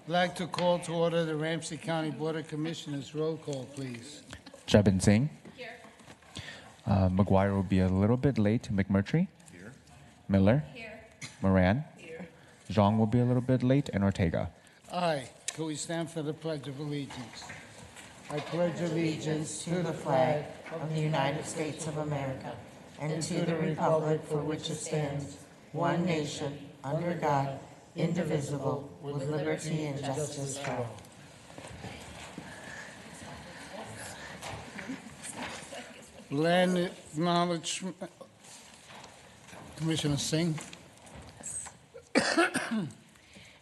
I'd like to call to order the Ramsey County Board of Commissioners. Roll call, please. Jebin Singh. Here. McGuire will be a little bit late. McMurtry. Here. Miller. Here. Moran. Here. Zhang will be a little bit late. And Ortega. Aye. Could we stand for the Pledge of Allegiance? I pledge allegiance to the flag of the United States of America and to the republic for which it stands, one nation, under God, indivisible, with liberty and justice for all. Land acknowledgement. Commissioner Singh.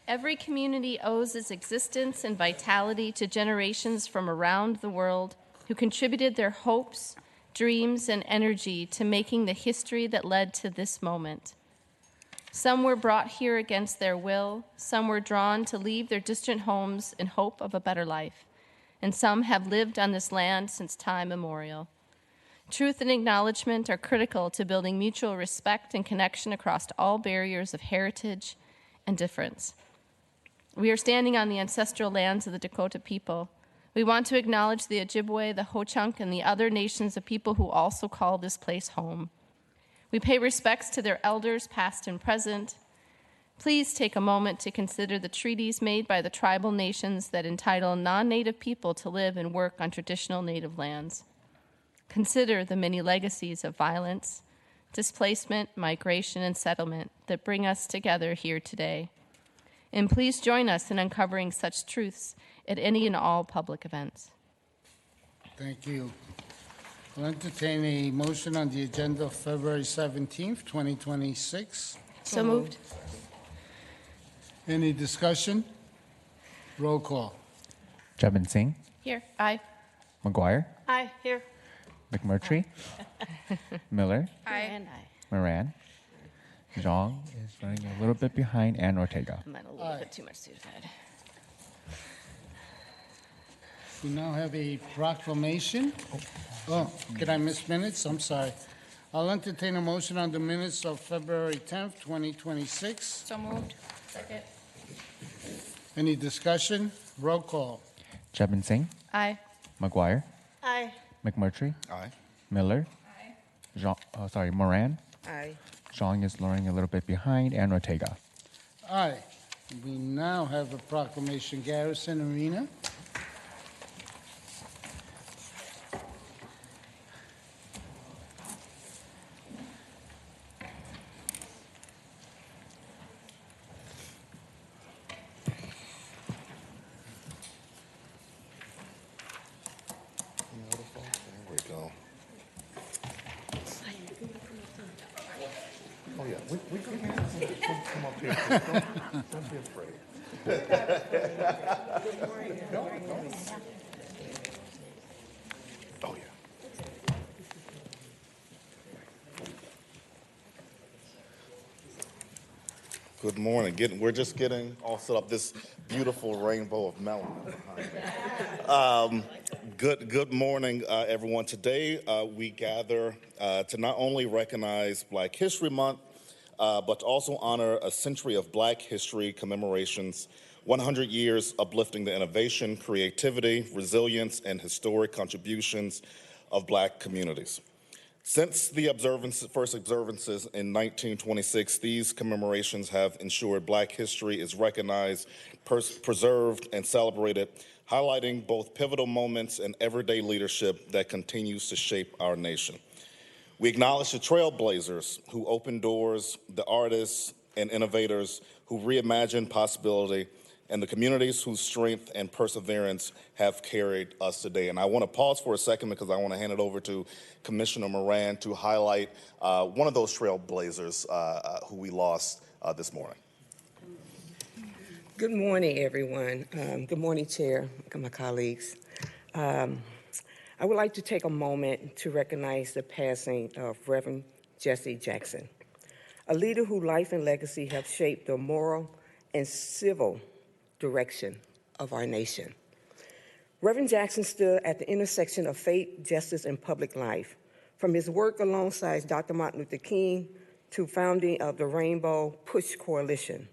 Every community owes its existence and vitality to generations from around the world who contributed their hopes, dreams, and energy to making the history that led to this moment. Some were brought here against their will, some were drawn to leave their distant homes in hope of a better life, and some have lived on this land since time immemorial. Truth and acknowledgement are critical to building mutual respect and connection across all barriers of heritage and difference. We are standing on the ancestral lands of the Dakota people. We want to acknowledge the Ojibwe, the Ho-Chunk, and the other nations of people who also call this place home. We pay respects to their elders, past and present. Please take a moment to consider the treaties made by the tribal nations that entitle non-Native people to live and work on traditional Native lands. Consider the many legacies of violence, displacement, migration, and settlement that bring us together here today. And please join us in uncovering such truths at any and all public events. Thank you. I'll entertain a motion on the agenda of February 17th, 2026. So moved. Any discussion? Roll call. Jebin Singh. Here. Aye. McGuire. Aye. Here. McMurtry. Miller. Aye. And aye. Moran. Zhang is running a little bit behind. And Ortega. I might have a little bit too much too bad. We now have a proclamation. Oh, did I miss minutes? I'm sorry. I'll entertain a motion on the minutes of February 10th, 2026. So moved. Second. Any discussion? Roll call. Jebin Singh. Aye. McGuire. Aye. McMurtry. Aye. Miller. Aye. Moran. Aye. Zhang is running a little bit behind. And Ortega. Aye. We now have a proclamation. Garrison Arena. There we go. Oh, yeah. We come up here. Don't be afraid. Oh, yeah. Good morning. We're just getting all set up. This beautiful rainbow of melanin behind me. Good morning, everyone. Today we gather to not only recognize Black History Month, but to also honor a century of Black history commemorations, 100 years uplifting the innovation, creativity, resilience, and historic contributions of Black communities. Since the first observances in 1926, these commemorations have ensured Black history is recognized, preserved, and celebrated, highlighting both pivotal moments and everyday leadership that continues to shape our nation. We acknowledge the trailblazers who opened doors, the artists and innovators who reimagined possibility, and the communities whose strength and perseverance have carried us today. And I want to pause for a second because I want to hand it over to Commissioner Moran to highlight one of those trailblazers who we lost this morning. Good morning, everyone. Good morning, Chair, my colleagues. I would like to take a moment to recognize the passing of Reverend Jesse Jackson, a leader whose life and legacy have shaped the moral and civil direction of our nation. Reverend Jackson stood at the intersection of faith, justice, and public life. From his work alongside Dr. Martin Luther King to founding of the Rainbow Push Coalition,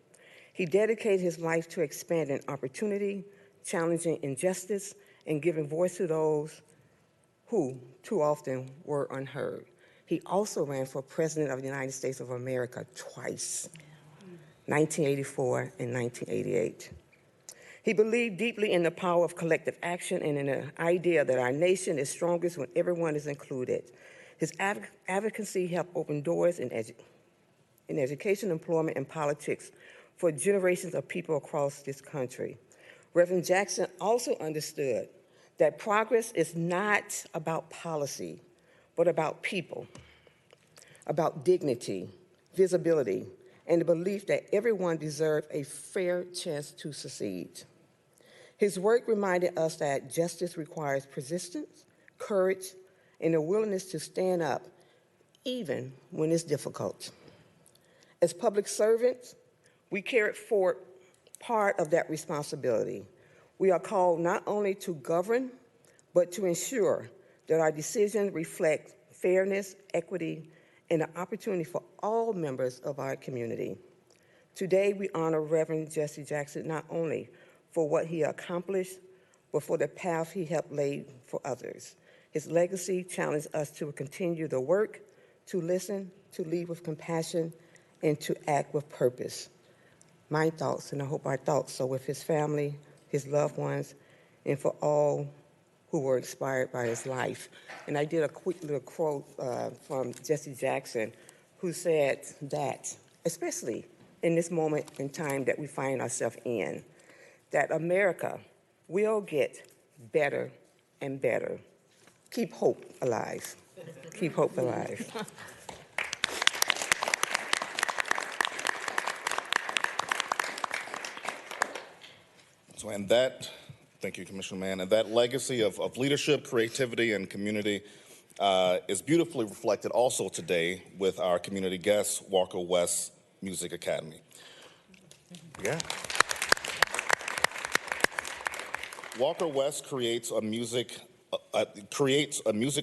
He dedicated his life to expanding opportunity, challenging injustice, and giving voice to those who too often were unheard. He also ran for President of the United States of America twice, 1984 and 1988. He believed deeply in the power of collective action and in the idea that our nation is strongest when everyone is included. His advocacy helped open doors in education, employment, and politics for generations of people across this country. Reverend Jackson also understood that progress is not about policy, but about people, about dignity, visibility, and the belief that everyone deserves a fair chance to succeed. His work reminded us that justice requires persistence, courage, and a willingness to stand up even when it's difficult. As public servants, we carry forward part of that responsibility. We are called not only to govern, but to ensure that our decisions reflect fairness, equity, and an opportunity for all members of our community. Today, we honor Reverend Jesse Jackson not only for what he accomplished, but for the path he helped lay for others. His legacy challenged us to continue the work, to listen, to lead with compassion, and to act with purpose. My thoughts, and I hope our thoughts are with his family, his loved ones, and for all who were inspired by his life. And I did a quick little quote from Jesse Jackson, who said that, especially in this moment in time that we find ourselves in, that America will get better and better. Keep hope alive. Keep hope alive. So, and that, thank you, Commissioner Mann, and that legacy of leadership, creativity, and community is beautifully reflected also today with our community guest, Walker West Music Academy. Yeah. Walker West creates a music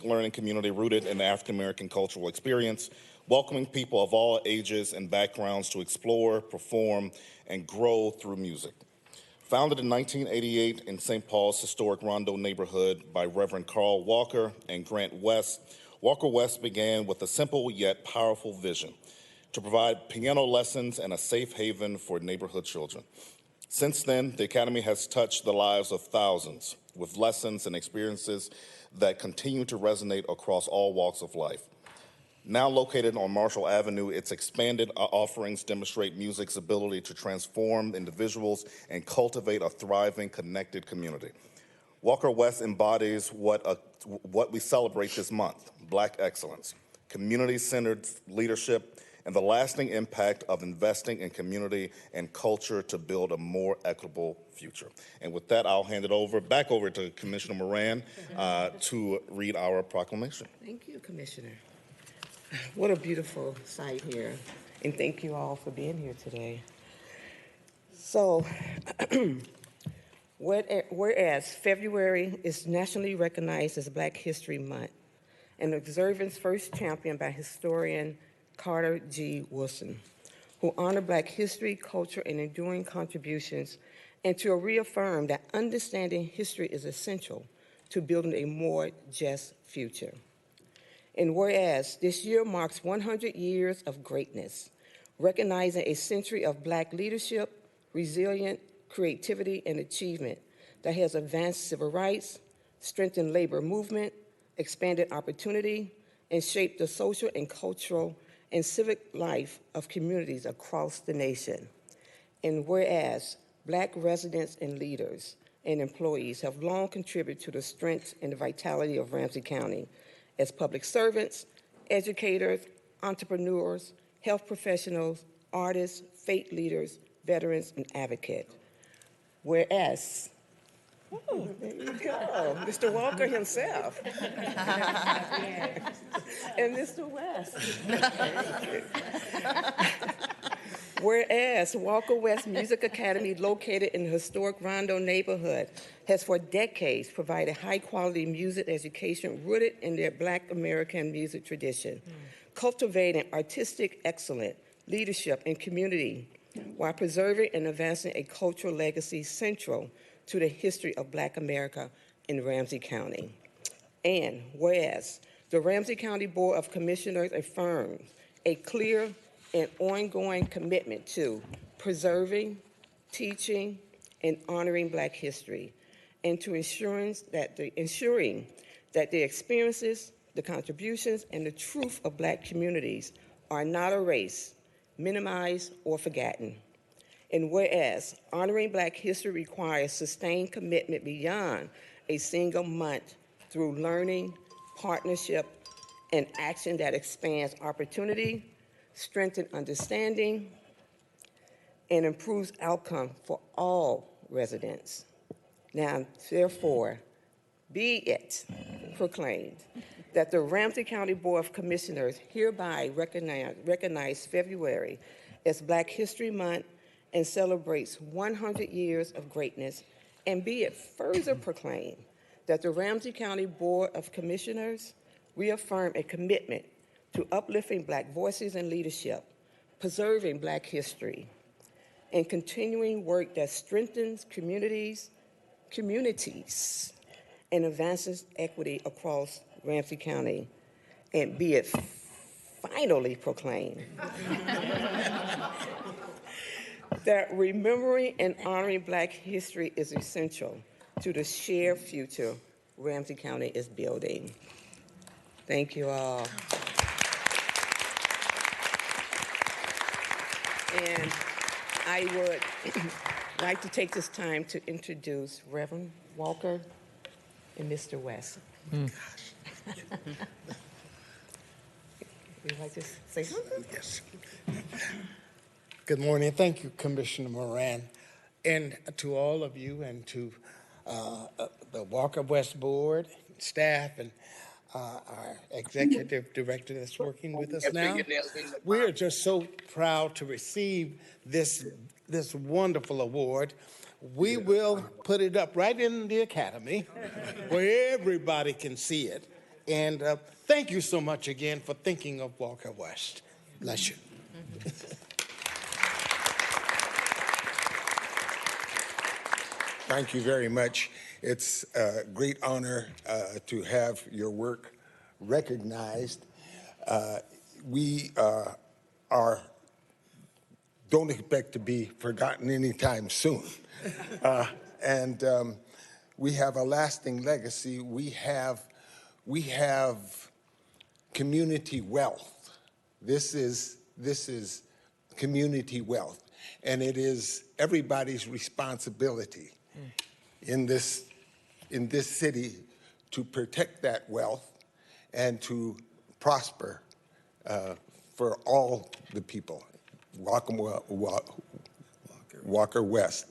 learning community rooted in the African American cultural experience, welcoming people of all ages and backgrounds to explore, perform, and grow through music. Founded in 1988 in St. Paul's historic Rondo neighborhood by Reverend Carl Walker and Grant West, Walker West began with a simple yet powerful vision: to provide piano lessons and a safe haven for neighborhood children. Since then, the Academy has touched the lives of thousands with lessons and experiences that continue to resonate across all walks of life. Now located on Marshall Avenue, its expanded offerings demonstrate music's ability to transform individuals and cultivate a thriving, connected community. Walker West embodies what we celebrate this month: Black excellence, community-centered leadership, and the lasting impact of investing in community and culture to build a more equitable future. And with that, I'll hand it back over to Commissioner Moran to read our proclamation. Thank you, Commissioner. What a beautiful sight here. And thank you all for being here today. So, whereas February is nationally recognized as Black History Month, an observance first championed by historian Carter G. Wilson, who honor Black history, culture, and enduring contributions, and to reaffirm that understanding history is essential to building a more just future. And whereas this year marks 100 years of greatness, recognizing a century of Black leadership, resilient creativity, and achievement that has advanced civil rights, strengthened labor movement, expanded opportunity, and shaped the social and cultural and civic life of communities across the nation. And whereas Black residents and leaders and employees have long contributed to the strength and the vitality of Ramsey County as public servants, educators, entrepreneurs, health professionals, artists, faith leaders, veterans, and advocates. Whereas, oh, there you go, Mr. Walker himself. And Mr. West. Whereas Walker West Music Academy, located in the historic Rondo neighborhood, has for decades provided high-quality music education rooted in their Black American music tradition, cultivating artistic excellence, leadership, and community while preserving and advancing a cultural legacy central to the history of Black America in Ramsey County. And whereas the Ramsey County Board of Commissioners affirms a clear and ongoing commitment to preserving, teaching, and honoring Black history, and to ensuring that the experiences, the contributions, and the truth of Black communities are not erased, minimized, or forgotten. And whereas honoring Black history requires sustained commitment beyond a single month through learning, partnership, and action that expands opportunity, strengthens understanding, and improves outcome for all residents. Now, therefore, be it proclaimed that the Ramsey County Board of Commissioners hereby recognize February as Black History Month and celebrates 100 years of greatness, and be it further proclaimed that the Ramsey County Board of Commissioners reaffirm a commitment to uplifting Black voices and leadership, preserving Black history, and continuing work that strengthens communities, and advances equity across Ramsey County. And be it finally proclaimed that remembering and honoring Black history is essential to the shared future Ramsey County is building. Thank you all. And I would like to take this time to introduce Reverend Walker and Mr. West. Would you like to say something? Yes. Good morning. Thank you, Commissioner Moran, and to all of you, and to the Walker West Board staff, and our executive director that's working with us now. We are just so proud to receive this wonderful award. We will put it up right in the academy where everybody can see it. And thank you so much again for thinking of Walker West. Bless you. Thank you very much. It's a great honor to have your work recognized. We don't expect to be forgotten anytime soon. And we have a lasting legacy. We have community wealth. This is community wealth, and it is everybody's responsibility in this city to protect that wealth and to prosper for all the people. Walker West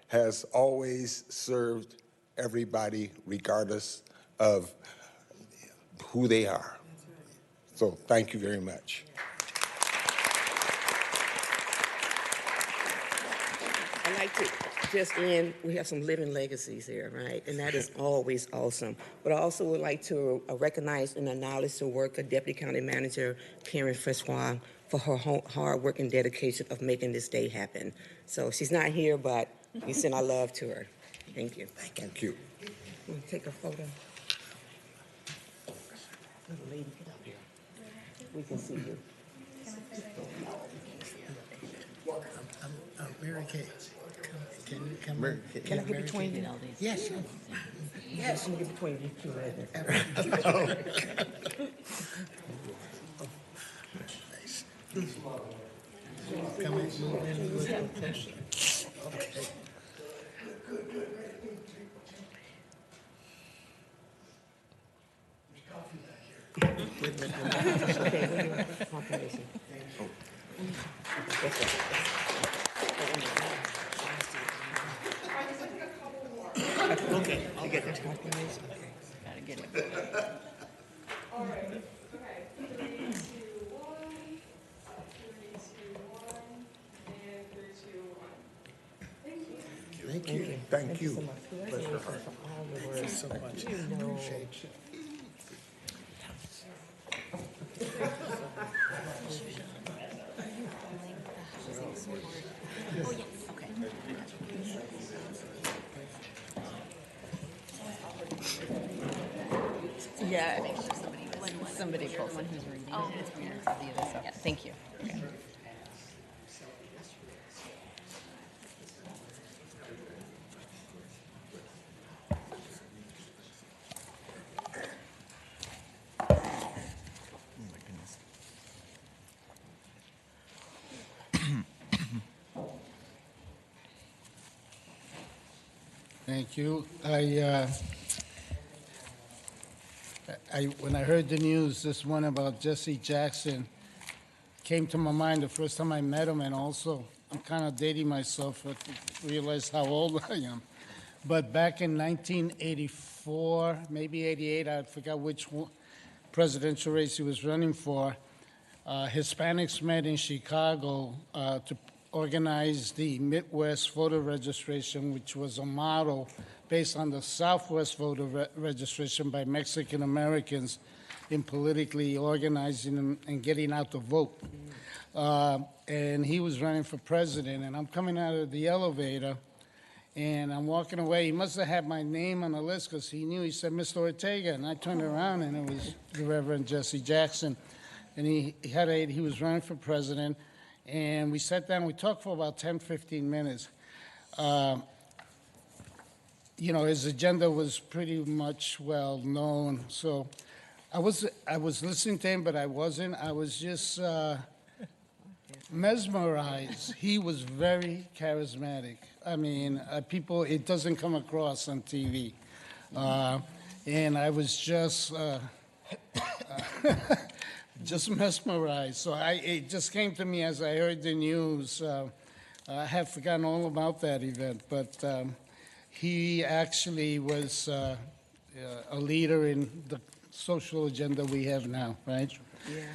has always served everybody regardless of who they are. So thank you very much. I'd like to just end, we have some living legacies here, right? And that is always awesome. But I also would like to recognize and acknowledge the work of Deputy County Manager Karen Fressois for her hard work and dedication of making this day happen. So she's not here, but we send our love to her. Thank you. Thank you. Want to take a photo? Little lady, get up here. We can see you. Mary Kay, can you come Mary, Can I get between you? Yes, sure. Yes. I'm going to get between you two right there. Nice. Come in, move in a little bit closer. Okay. Okay, I'll get that. Gotta get it. All right. Okay. 3, 2, 1. 3, 2, 1. And 3, 2, 1. Thank you. Thank you. So much. Congratulations for all the work. So much. You know, Appreciate you. Yeah. Somebody pulls someone who's reading. Oh, yeah, thank you. Okay. Thank you. When I heard the news this morning about Jesse Jackson, came to my mind the first time I met him, and also I'm kind of dating myself to realize how old I am. But back in 1984, maybe 88, I forgot which presidential race he was running for, Hispanics met in Chicago to organize the Midwest voter registration, which was a model based on the Southwest voter registration by Mexican Americans in politically organizing and getting out to vote. And he was running for president, and I'm coming out of the elevator, and I'm walking away. He must have had my name on the list because he knew. He said, "Mr. Ortega," and I turned around, and it was the Reverend Jesse Jackson. And he was running for president, and we sat down. We talked for about 10, 15 minutes. You know, his agenda was pretty much well known. So I was listening to him, but I wasn't. I was just mesmerized. He was very charismatic. I mean, people, it doesn't come across on TV. And I was just mesmerized. So it just came to me as I heard the news. I had forgotten all about that event, but he actually was a leader in the social agenda we have now, right? Yeah.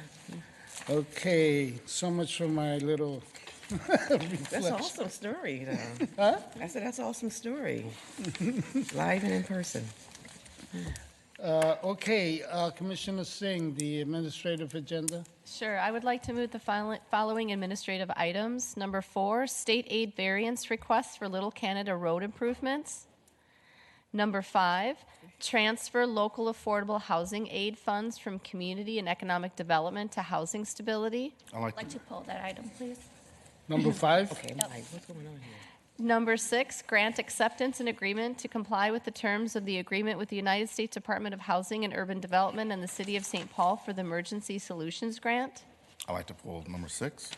Okay, so much for my little That's an reflection. awesome story, though. Huh? I said, that's an awesome story. Live and in person. Okay, Commissioner Singh, the administrative agenda. Sure. I would like to move the following administrative items. Number 4, state aid variance requests for Little Canada road improvements. Number 5, transfer local affordable housing aid funds from community and economic development to housing stability. I like I'd like to pull that item, please. Number 5. Okay, I'm like, what's going on here? Number 6, grant acceptance and agreement to comply with the terms of the agreement with the United States Department of Housing and Urban Development and the City of St. Paul for the Emergency Solutions Grant. I like to pull number 6.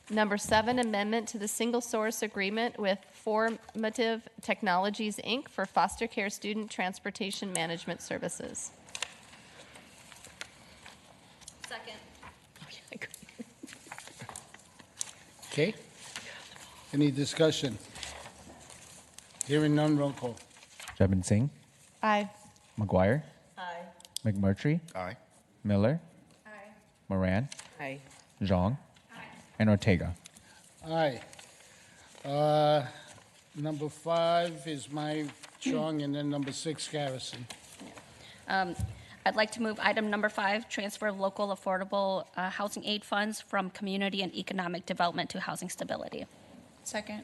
Number 7, amendment to the single source agreement with Formative Technologies, Inc. for foster care student transportation management services. Second. Okay. Any discussion? Hearing none, roll call. Jebin Singh, Aye. McGuire, Aye. McMurtry, Aye. Miller, Aye. Moran, Aye. Zhang, and Ortega. Aye. Number 5 is my Chong, and then number 6, Garrison. I'd like to move item number 5, transfer of local affordable housing aid funds from community and economic development to housing stability. Second.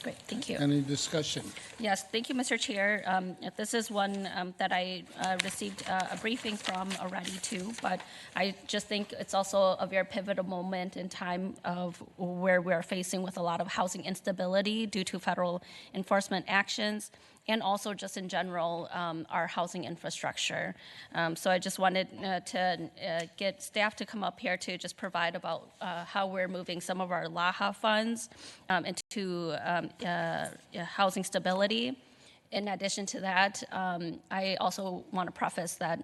Great, thank you. Any discussion? Yes, thank you, Mr. Chair. This is one that I received a briefing from already too, but I just think it's also a very pivotal moment in time of where we're facing with a lot of housing instability due to federal enforcement actions, and also just in general, our housing infrastructure. So I just wanted to get staff to come up here to just provide about how we're moving some of our LAHA funds into housing stability. In addition to that, I also want to preface that,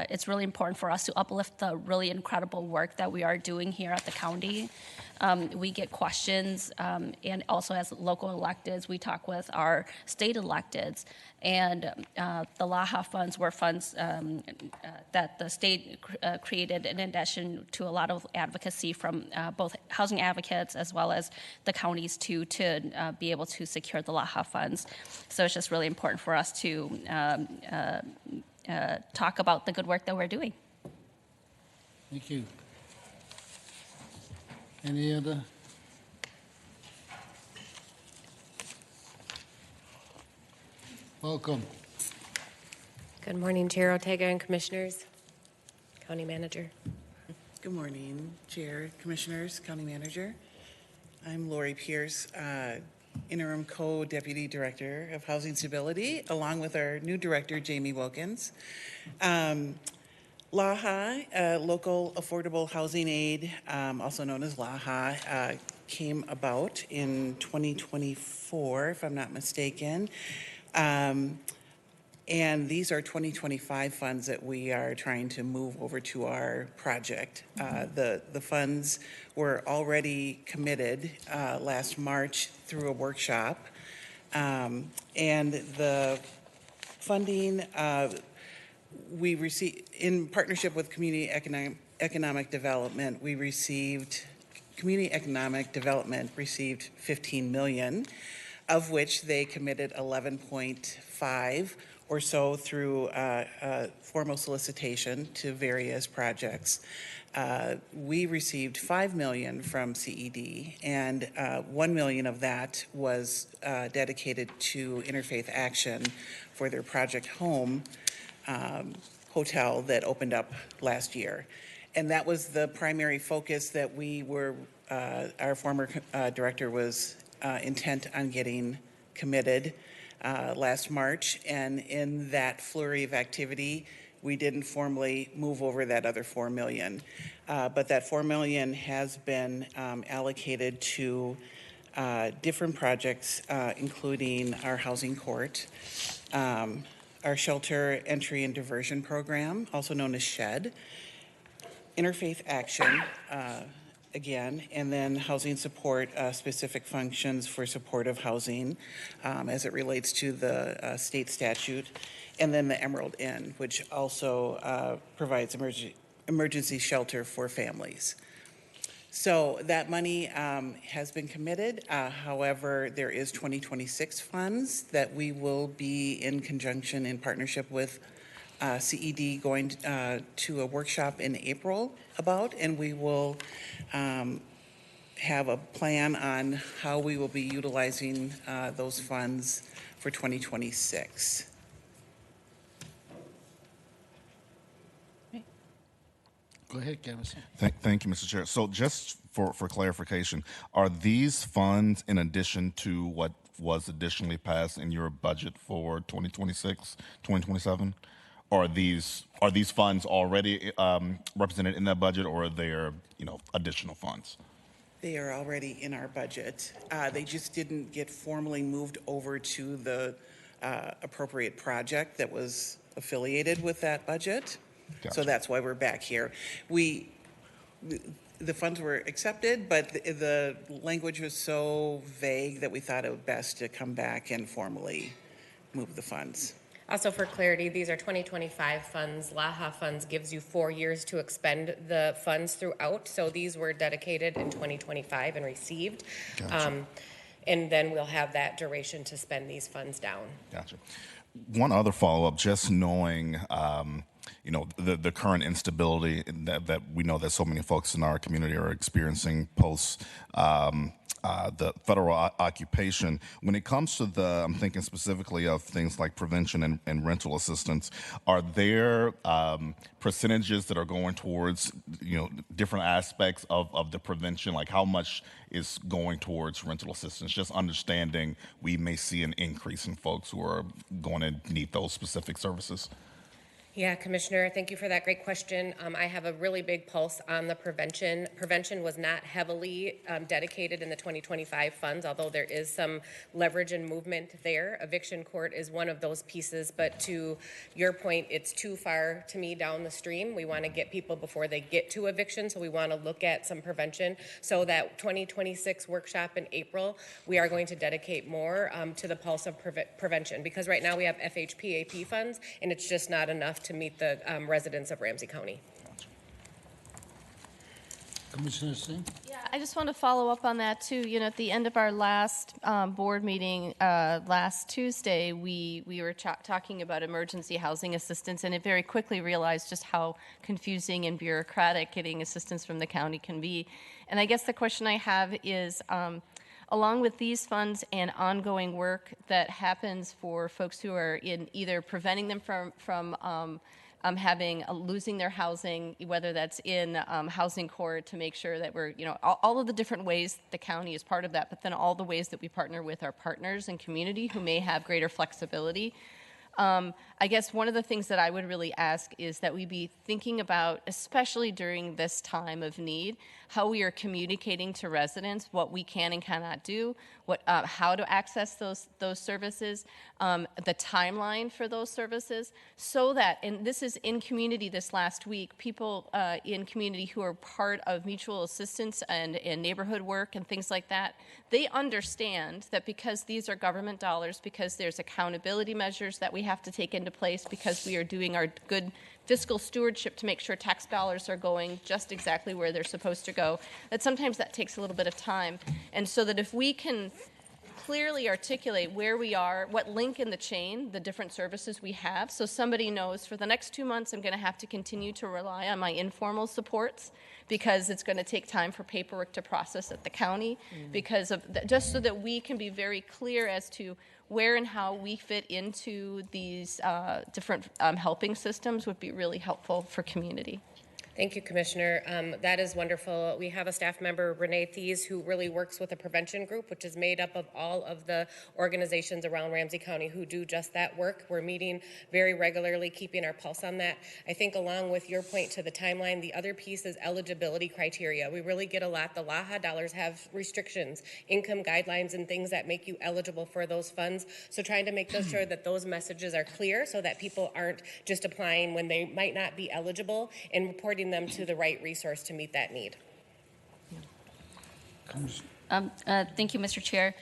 it's really important for us to uplift the really incredible work that we are doing here at the county. We get questions, and also as local electeds, we talk with our state electeds. And the LAHA funds were funds that the state created in addition to a lot of advocacy from both housing advocates as well as the counties to be able to secure the LAHA funds. So it's just really important for us to talk about the good work that we're doing. Thank you. Any other? Welcome. Good morning, Chair Ortega and Commissioners, County Manager. Good morning, Chair, Commissioners, County Manager. I'm Lori Pierce, Interim Co-Deputy Director of Housing Stability, along with our new Director, Jamie Wilkins. LAHA, Local Affordable Housing Aid, also known as LAHA, came about in 2024, if I'm not mistaken. And these are 2025 funds that we are trying to move over to our project. The funds were already committed last March through a workshop. And the funding we received, in partnership with Community Economic Development, Community Economic Development received $15 million, of which they committed 11.5 or so through formal solicitation to various projects. We received $5 million from CED, and $1 million of that was dedicated to Interfaith Action for their Project Home hotel that opened up last year. And that was the primary focus that we were, our former director was intent on getting committed last March, and in that flurry of activity, we didn't formally move over that other $4 million. But that $4 million has been allocated to different projects, including our housing court, our shelter entry and diversion program, also known as SHED, Interfaith Action, again, and then housing support, specific functions for supportive housing as it relates to the state statute, and then the Emerald Inn, which also provides emergency shelter for families. So that money has been committed. However, there is 2026 funds that we will be in conjunction in partnership with CED going to a workshop in April about, and we will have a plan on how we will be utilizing those funds for 2026. Go ahead, Kevin. Thank you, Mr. Chair. So just for clarification, are these funds in addition to what was additionally passed in your budget for 2026, 2027? Or are these funds already represented in that budget, or are they additional funds? They are already in our budget. They just didn't get formally moved over to the appropriate project that was affiliated with that budget. Gotcha. So that's why we're back here. The funds were accepted, but the language was so vague that we thought it was best to come back and formally move the funds. Also, for clarity, these are 2025 funds. LAHA funds gives you 4 years to expend the funds throughout. So these were dedicated in 2025 and received. Gotcha. And then we'll have that duration to spend these funds down. Gotcha. One other follow-up, just knowing, the current instability that we know that so many folks in our community are experiencing post the federal occupation. When it comes to I'm thinking specifically of things like prevention and rental assistance, are there percentages that are going towards, different aspects of the prevention? Like how much is going towards rental assistance? Just understanding we may see an increase in folks who are going to need those specific services. Yeah, Commissioner, thank you for that great question. I have a really big pulse on the prevention. Prevention was not heavily dedicated in the 2025 funds, although there is some leverage and movement there. Eviction court is one of those pieces, but to your point, it's too far to me down the stream. We want to get people before they get to eviction, so we want to look at some prevention. So that 2026 workshop in April, we are going to dedicate more to the pulse of prevention, because right now we have FHPAP funds, and it's just not enough to meet the residents of Ramsey County. Commissioner Singh? Yeah, I just want to follow up on that too. At the end of our last board meeting last Tuesday, we were talking about emergency housing assistance, and it very quickly realized just how confusing and bureaucratic getting assistance from the county can be. And I guess the question I have is, along with these funds and ongoing work that happens for folks who are in either preventing them from losing their housing, whether that's in housing court to make sure that we're, all of the different ways the county is part of that, but then all the ways that we partner with our partners and community who may have greater flexibility. I guess one of the things that I would really ask is that we be thinking about, especially during this time of need, how we are communicating to residents what we can and cannot do, how to access those services, the timeline for those services, so that, and this is in community this last week, people in community who are part of mutual assistance and neighborhood work and things like that, they understand that because these are government dollars, because there's accountability measures that we have to take into place, because we are doing our good fiscal stewardship to make sure tax dollars are going just exactly where they're supposed to go, that sometimes that takes a little bit of time. And so that if we can clearly articulate where we are, what link in the chain, the different services we have, so somebody knows for the next 2 months I'm going to have to continue to rely on my informal supports because it's going to take time for paperwork to process at the county, because of just so that we can be very clear as to where and how we fit into these different helping systems would be really helpful for community. Thank you, Commissioner. That is wonderful. We have a staff member, Renee Thies, who really works with a prevention group, which is made up of all of the organizations around Ramsey County who do just that work. We're meeting very regularly, keeping our pulse on that. I think along with your point to the timeline, the other piece is eligibility criteria. We really get a lot. The LAHA dollars have restrictions, income guidelines, and things that make you eligible for those funds. So trying to make sure that those messages are clear so that people aren't just applying when they might not be eligible, and reporting them to the right resource to meet that need. Thank you, Mr. Chair.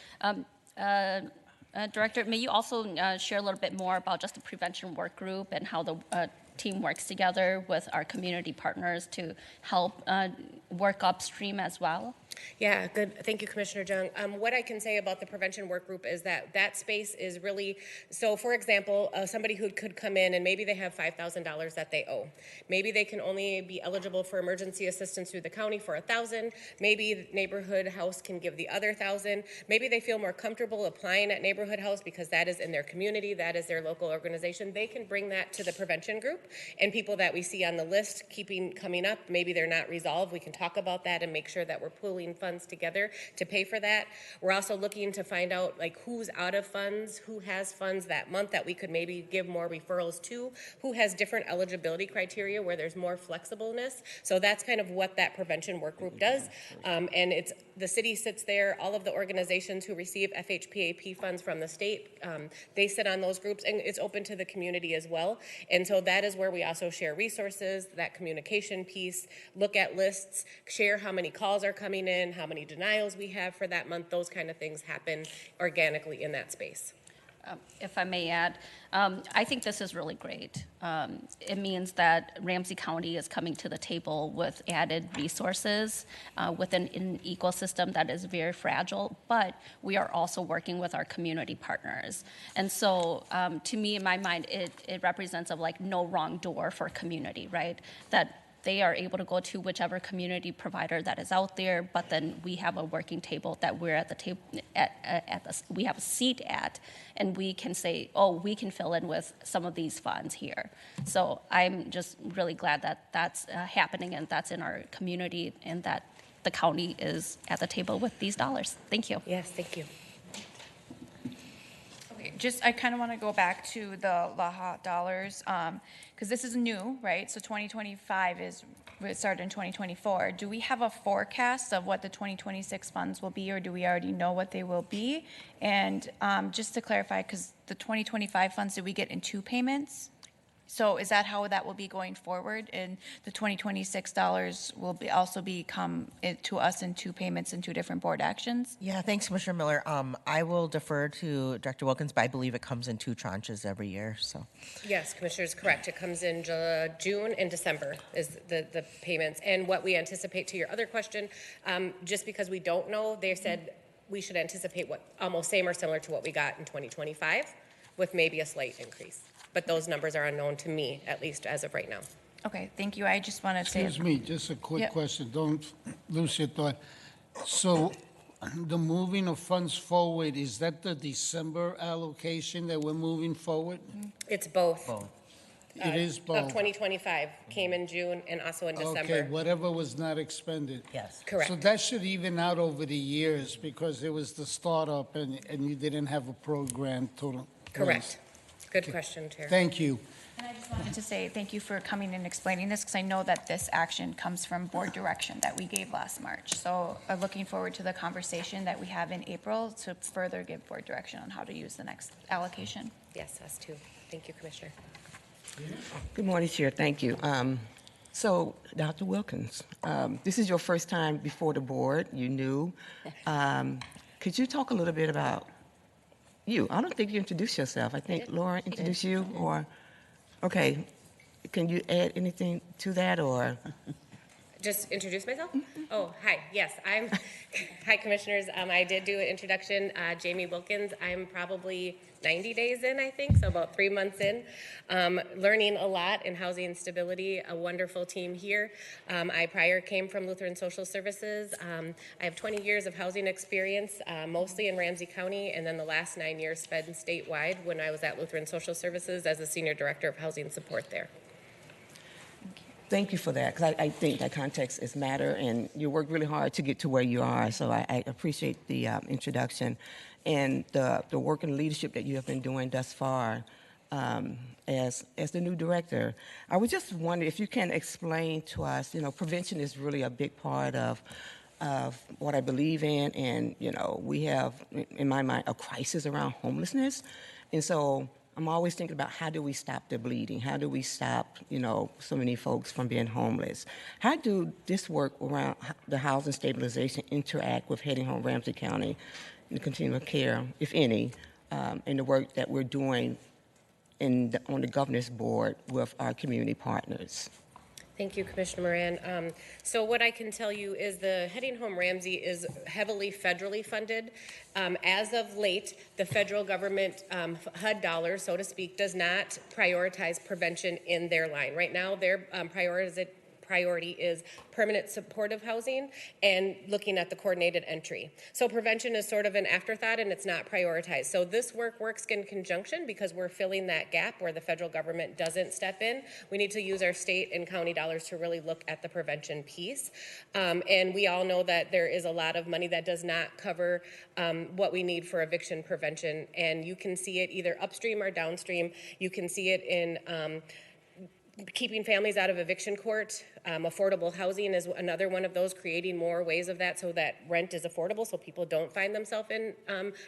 Director, may you also share a little bit more about just the prevention work group and how the team works together with our community partners to help work upstream as well? Yeah, good. Thank you, Commissioner Jung. What I can say about the prevention work group is that that space is really, so for example, somebody who could come in and maybe they have $5,000 that they owe. Maybe they can only be eligible for emergency assistance through the county for $1,000. Maybe the neighborhood house can give the other $1,000. Maybe they feel more comfortable applying at neighborhood house because that is in their community, that is their local organization. They can bring that to the prevention group, and people that we see on the list coming up, maybe they're not resolved. We can talk about that and make sure that we're pooling funds together to pay for that. We're also looking to find out who's out of funds, who has funds that month that we could maybe give more referrals to, who has different eligibility criteria where there's more flexibleness. So that's kind of what that prevention work group does. And it's the city sits there, all of the organizations who receive FHPAP funds from the state, they sit on those groups, and it's open to the community as well. And so that is where we also share resources, that communication piece, look at lists, share how many calls are coming in, how many denials we have for that month. Those kind of things happen organically in that space. If I may add, I think this is really great. It means that Ramsey County is coming to the table with added resources within an ecosystem that is very fragile, but we are also working with our community partners. And so to me, in my mind, it represents no wrong door for community, right? That they are able to go to whichever community provider that is out there, but then we have a working table that we're at the table, we have a seat at, and we can say, oh, we can fill in with some of these funds here. So I'm just really glad that that's happening and that's in our community and that the county is at the table with these dollars. Thank you. Yes, thank you. I kind of want to go back to the LAHA dollars because this is new, right? So 2025 it started in 2024. Do we have a forecast of what the 2026 funds will be, or do we already know what they will be? And just to clarify, because the 2025 funds, did we get in 2 payments? So is that how that will be going forward? And the 2026 dollars will also come to us in 2 payments and 2 different board actions? Yeah, thanks, Commissioner Miller. I will defer to Director Wilkins, but I believe it comes in 2 tranches every year. So Yes, Commissioner is correct. It comes in June and December is the payments. And what we anticipate, to your other question, just because we don't know, they said we should anticipate what almost same or similar to what we got in 2025 with maybe a slight increase. But those numbers are unknown to me, at least as of right now. Okay, thank you. I just wanted to... Excuse me, just a quick question. Don't lose your thought. So the moving of funds forward, is that the December allocation that we're moving forward? It's both. It is Of both. 2025 came in June and also in December. Okay, whatever was not expended. Yes. Correct. So that should even out over the years because it was the startup and you didn't have a program total. Correct. Good question, Chair. Thank you. And I just wanted to say thank you for coming and explaining this, because I know that this action comes from board direction that we gave last March. So I'm looking forward to the conversation that we have in April to further give board direction on how to use the next allocation. Yes, us too. Thank you, Commissioner. Good morning, Chair. Thank you. So, Dr. Wilkins, this is your first time before the board. You're new. Could you talk a little bit about you? I don't think you introduced yourself. I think Laura introduced you, or okay. Can you add anything to that, or? Just introduce myself? Oh, hi. Yes, hi, Commissioners. I did do an introduction. Jamie Wilkins. I'm probably 90 days in, I think, so about 3 months in. Learning a lot in housing and stability, a wonderful team here. I prior came from Lutheran Social Services. I have 20 years of housing experience, mostly in Ramsey County, and then the last 9 years spent statewide when I was at Lutheran Social Services as a Senior Director of Housing Support there. Thank you for that, because I think that context is matter, and you worked really hard to get to where you are, so I appreciate the introduction and the work and leadership that you have been doing thus far as the new director. I was just wondering if you can explain to us, prevention is really a big part of what I believe in, and, we have, in my mind, a crisis around homelessness, and so I'm always thinking about how do we stop the bleeding? How do we stop, so many folks from being homeless? How do this work around the housing stabilization interact with Heading Home Ramsey County and the continuum of care, if any, in the work that we're doing on the governance board with our community partners? Thank you, Commissioner Moran. So what I can tell you is the Heading Home Ramsey is heavily federally funded. As of late, the federal government HUD dollars, so to speak, does not prioritize prevention in their line. Right now, their priority is permanent supportive housing and looking at the coordinated entry. So prevention is sort of an afterthought and it's not prioritized. So this work works in conjunction because we're filling that gap where the federal government doesn't step in. We need to use our state and county dollars to really look at the prevention piece. And we all know that there is a lot of money that does not cover what we need for eviction prevention. And you can see it either upstream or downstream. You can see it in keeping families out of eviction court. Affordable housing is another one of those, creating more ways of that so that rent is affordable so people don't find themselves in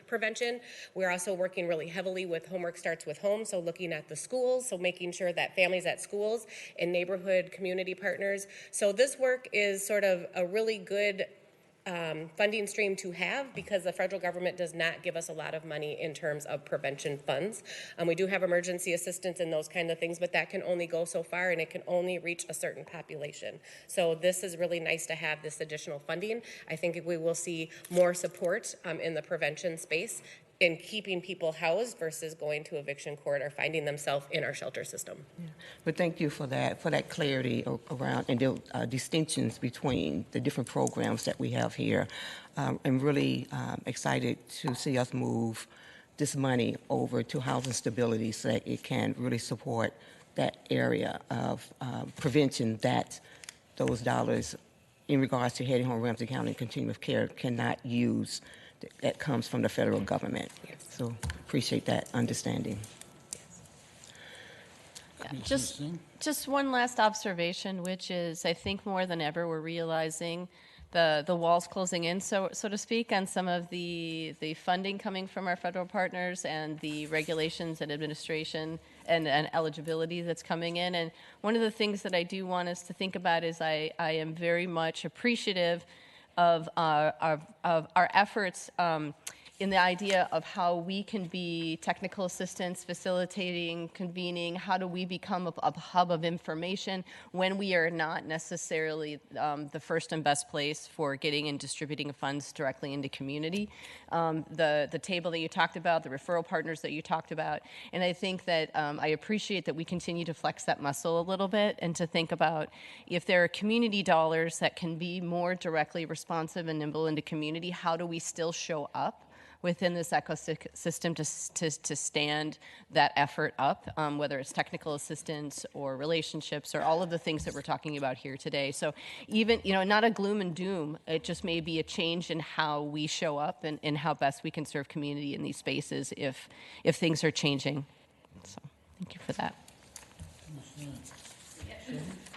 prevention. We're also working really heavily with Homework Starts with Home, so looking at the schools, so making sure that families at schools and neighborhood community partners. So this work is sort of a really good funding stream to have because the federal government does not give us a lot of money in terms of prevention funds. We do have emergency assistance and those kind of things, but that can only go so far and it can only reach a certain population. So this is really nice to have this additional funding. I think we will see more support in the prevention space in keeping people housed versus going to eviction court or finding themselves in our shelter system. Yeah. But thank you for that clarity around and the distinctions between the different programs that we have here. I'm really excited to see us move this money over to housing stability so that it can really support that area of prevention that those dollars in regards to Heading Home Ramsey County and continuum of care cannot use that comes from the federal government. Yes. So appreciate that understanding. Just one last observation, which is I think more than ever we're realizing the walls closing in, so to speak, on some of the funding coming from our federal partners and the regulations and administration and eligibility that's coming in. And one of the things that I do want us to think about is I am very much appreciative of our efforts in the idea of how we can be technical assistants, facilitating, convening, how do we become a hub of information when we are not necessarily the first and best place for getting and distributing funds directly into community. The table that you talked about, the referral partners that you talked about, and I think that I appreciate that we continue to flex that muscle a little bit and to think about if there are community dollars that can be more directly responsive and nimble into community, how do we still show up within this ecosystem to stand that effort up, whether it's technical assistance or relationships or all of the things that we're talking about here today. So even, not a gloom and doom, it just may be a change in how we show up and how best we can serve community in these spaces if things are changing. So thank you for that.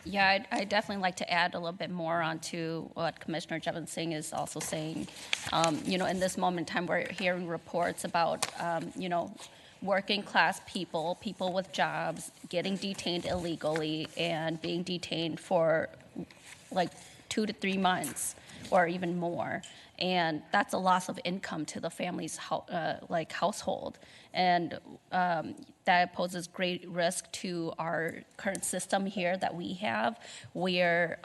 Yeah, I'd definitely like to add a little bit more onto what Commissioner Jevon Singh is also saying. In this moment in time, we're hearing reports about, working class people with jobs, getting detained illegally and being detained for like 2 to 3 months or even more. And that's a loss of income to the family's household. And that poses great risk to our current system here that we have, where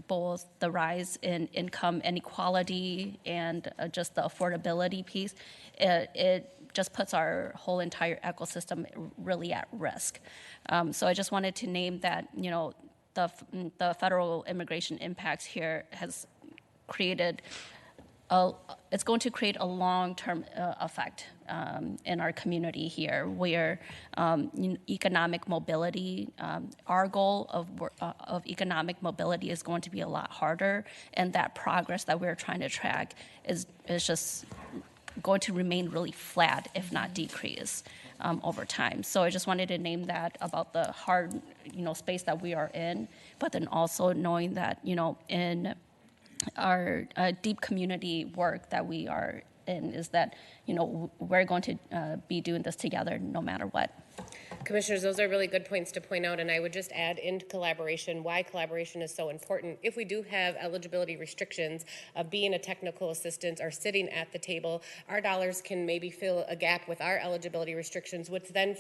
both the rise in income inequality and just the affordability piece, it just puts our whole entire ecosystem really at risk. So I just wanted to name that, the federal immigration impacts here has created it's going to create a long-term effect in our community here, where economic mobility, our goal of economic mobility is going to be a lot harder, and that progress that we're trying to track is just going to remain really flat, if not decrease, over time. So I just wanted to name that about the hard, space that we are in, but then also knowing that, in our deep community work that we are in is that, we're going to be doing this together no matter what. Commissioners, those are really good points to point out, and I would just add in collaboration, why collaboration is so important. If we do have eligibility restrictions of being a technical assistant or sitting at the table, our dollars can maybe fill a gap with our eligibility restrictions, which then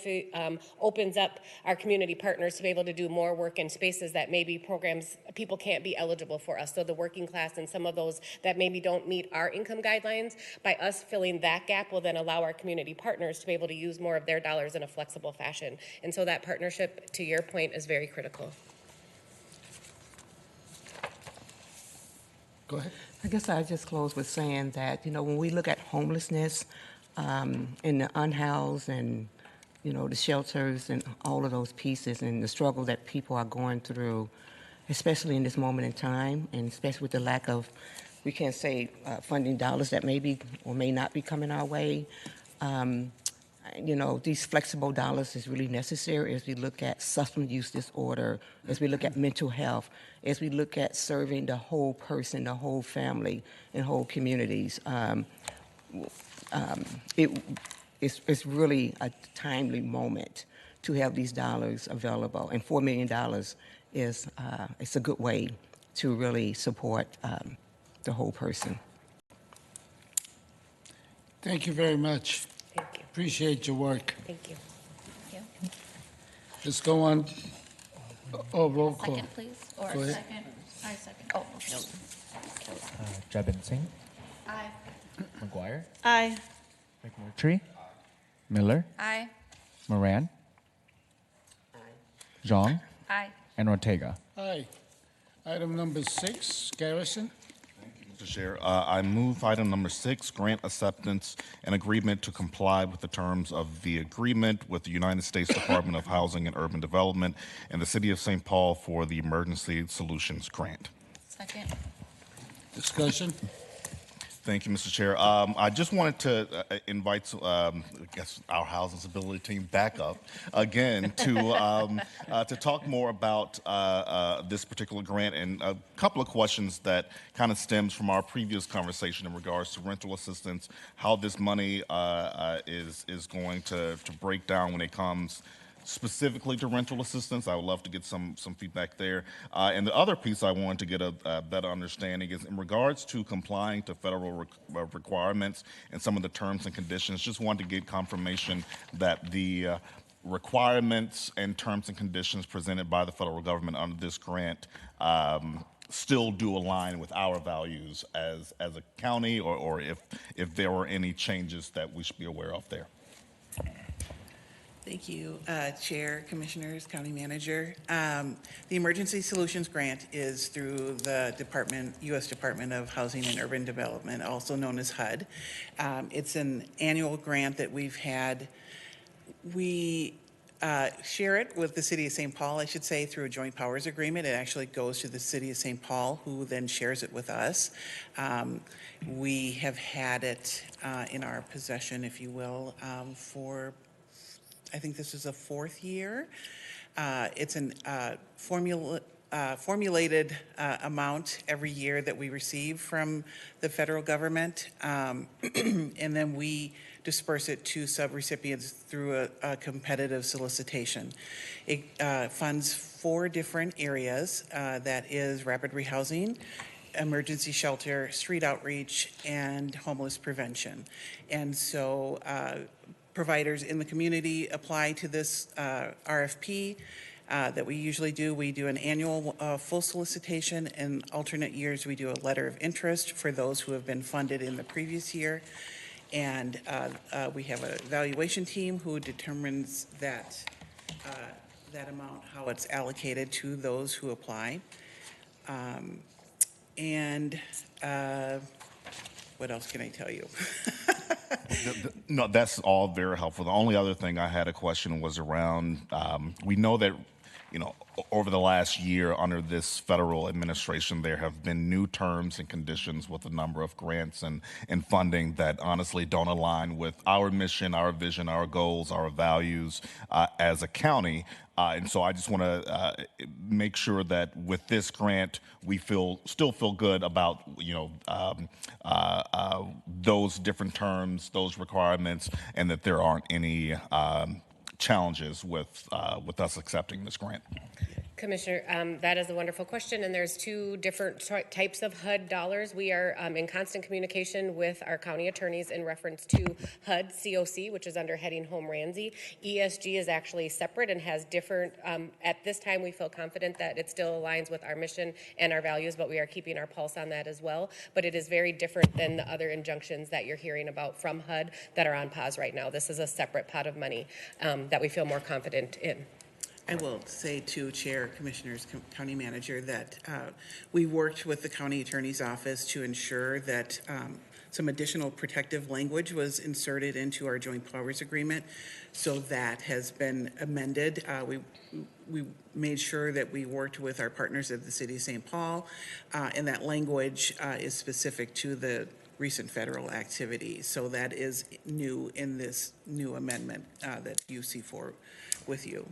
opens up our community partners to be able to do more work in spaces that maybe programs people can't be eligible for us. So the working class and some of those that maybe don't meet our income guidelines, by us filling that gap will then allow our community partners to be able to use more of their dollars in a flexible fashion. And so that partnership, to your point, is very critical. Go ahead. I guess I just close with saying that, when we look at homelessness and the unhoused and, the shelters and all of those pieces and the struggle that people are going through, especially in this moment in time, and especially with the lack of, we can't say funding dollars that may be or may not be coming our way, these flexible dollars is really necessary as we look at substance use disorder, as we look at mental health, as we look at serving the whole person, the whole family, and whole communities. It's really a timely moment to have these dollars available, and $4 million is it's a good way to really support the whole person. Thank you very much. Thank you. Appreciate your work. Thank you. Thank you. Let's go on. Oh, roll call. Second, please. Or Go ahead. second. I second. Oh, no. Jevon Singh, Aye. McGuire, Aye. McMurtry, Miller, Aye. Moran, Zhang, Aye. and Ortega. Aye. Item number 6, Garrison. Mr. Chair, I move item number 6, grant acceptance and agreement to comply with the terms of the agreement with the United States Department of Housing and Urban Development and the City of St. Paul for the Emergency Solutions Grant. Second. Discussion. Thank you, Mr. Chair. I just wanted to invite, I guess, our Housing Stability team back up again to talk more about this particular grant and a couple of questions that kind of stems from our previous conversation in regards to rental assistance, how this money is going to break down when it comes specifically to rental assistance. I would love to get some feedback there. And the other piece I wanted to get a better understanding is in regards to complying to federal requirements and some of the terms and conditions. Just wanted to get confirmation that the requirements and terms and conditions presented by the federal government under this grant still do align with our values as a county, or if there were any changes that we should be aware of there. Thank you, Chair, Commissioners, County Manager. The Emergency Solutions Grant is through the U.S. Department of Housing and Urban Development, also known as HUD. It's an annual grant that we've had. We share it with the City of St. Paul, I should say, through a joint powers agreement. It actually goes to the City of St. Paul, who then shares it with us. We have had it in our possession, if you will, for, I think this is a 4th year. It's an formulated amount every year that we receive from the federal government, and then we disperse it to subrecipients through a competitive solicitation. It funds 4 different areas, that is rapid rehousing, emergency shelter, street outreach, and homeless prevention. And so providers in the community apply to this RFP that we usually do. We do an annual full solicitation, and alternate years we do a letter of interest for those who have been funded in the previous year. And we have an evaluation team who determines that amount, how it's allocated to those who apply. And what else can I tell you? No, that's all very helpful. The only other thing I had a question was around, we know that, over the last year under this federal administration, there have been new terms and conditions with a number of grants and funding that honestly don't align with our mission, our vision, our goals, our values as a county. And so I just want to make sure that with this grant, we still feel good about those different terms, those requirements, and that there aren't any challenges with us accepting this grant. Commissioner, that is a wonderful question, and there's 2 different types of HUD dollars. We are in constant communication with our county attorneys in reference to HUD COC, which is under heading Home Ramsey. ESG is actually separate and has different, at this time we feel confident that it still aligns with our mission and our values, but we are keeping our pulse on that as well. But it is very different than the other injunctions that you're hearing about from HUD that are on pause right now. This is a separate pot of money that we feel more confident in. I will say to Chair, Commissioners, County Manager, that we worked with the County Attorney's Office to ensure that some additional protective language was inserted into our joint powers agreement. So that has been amended. We made sure that we worked with our partners at the City of St. Paul, and that language is specific to the recent federal activity. So that is new in this new amendment that you see with you.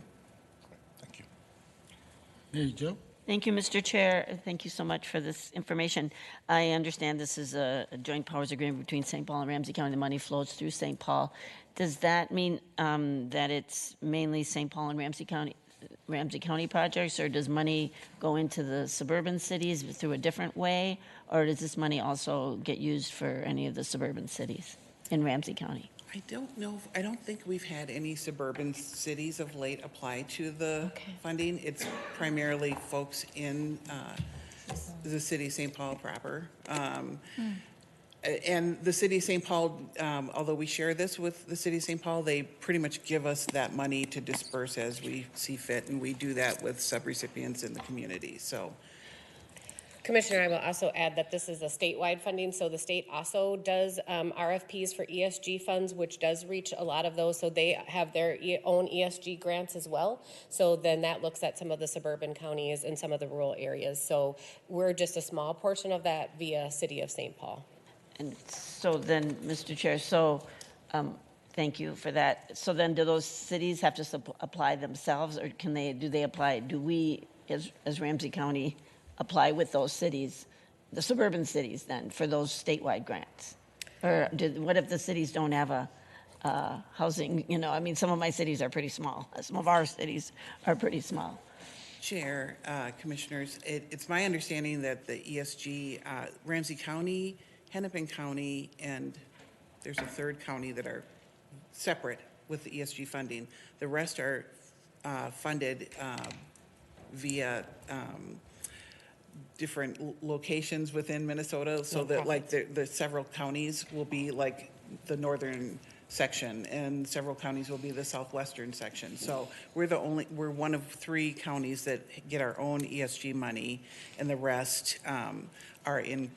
There you go. Thank you, Mr. Chair. Thank you so much for this information. I understand this is a joint powers agreement between St. Paul and Ramsey County. The money flows through St. Paul. Does that mean that it's mainly St. Paul and Ramsey County projects, or does money go into the suburban cities through a different way, or does this money also get used for any of the suburban cities in Ramsey County? I don't know. I don't think we've had any suburban cities of late apply to the funding. It's primarily folks in the City of St. Paul proper. And the City of St. Paul, although we share this with the City of St. Paul, they pretty much give us that money to disperse as we see fit, and we do that with subrecipients in the community. So. Commissioner, I will also add that this is a statewide funding, so the state also does RFPs for ESG funds, which does reach a lot of those, so they have their own ESG grants as well. So then that looks at some of the suburban counties and some of the rural areas. So we're just a small portion of that via City of St. Paul. And so then, Mr. Chair, thank you for that. So then do those cities have to apply themselves, or do they apply, do we as Ramsey County apply with those cities, the suburban cities then, for those statewide grants? Or what if the cities don't have a housing, I mean, some of my cities are pretty small. Some of our cities are pretty small. Chair, Commissioners, it's my understanding that the ESG, Ramsey County, Hennepin County, and there's a third county that are separate with the ESG funding. The rest are funded via different locations within Minnesota, so that like the several counties will be like the northern section, and several counties will be the southwestern section. So we're one of 3 counties that get our own ESG money, and the rest are in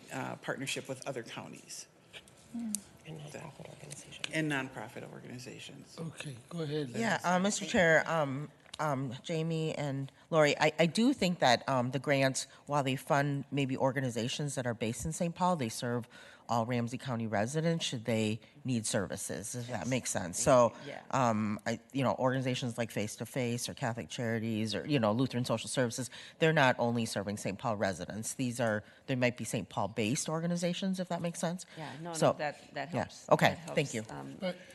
partnership with other counties. And nonprofit organizations. Okay, go ahead. Yeah, Mr. Chair, Jamie and Lori, I do think that the grants, while they fund maybe organizations that are based in St. Paul, they serve all Ramsey County residents should they need services, if that makes sense. So, organizations like Face to Face or Catholic Charities or, Lutheran Social Services, they're not only serving St. Paul residents. They might be St. Paul-based organizations, if that makes sense. Yeah, So, that helps. yeah. Okay, That helps, thank you.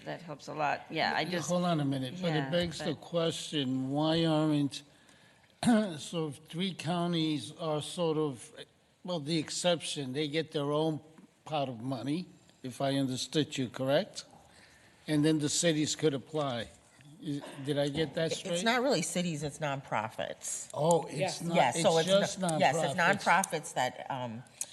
That helps a lot. Yeah, I just. Hold on a minute, but it begs the question, why aren't, so if 3 counties are sort of, well, the exception, they get their own pot of money, if I understood you correct? And then the cities could apply. Did I get that straight? It's not really cities, it's nonprofits. Oh, it's not, Yes, so it's just nonprofits. Yes, it's nonprofits that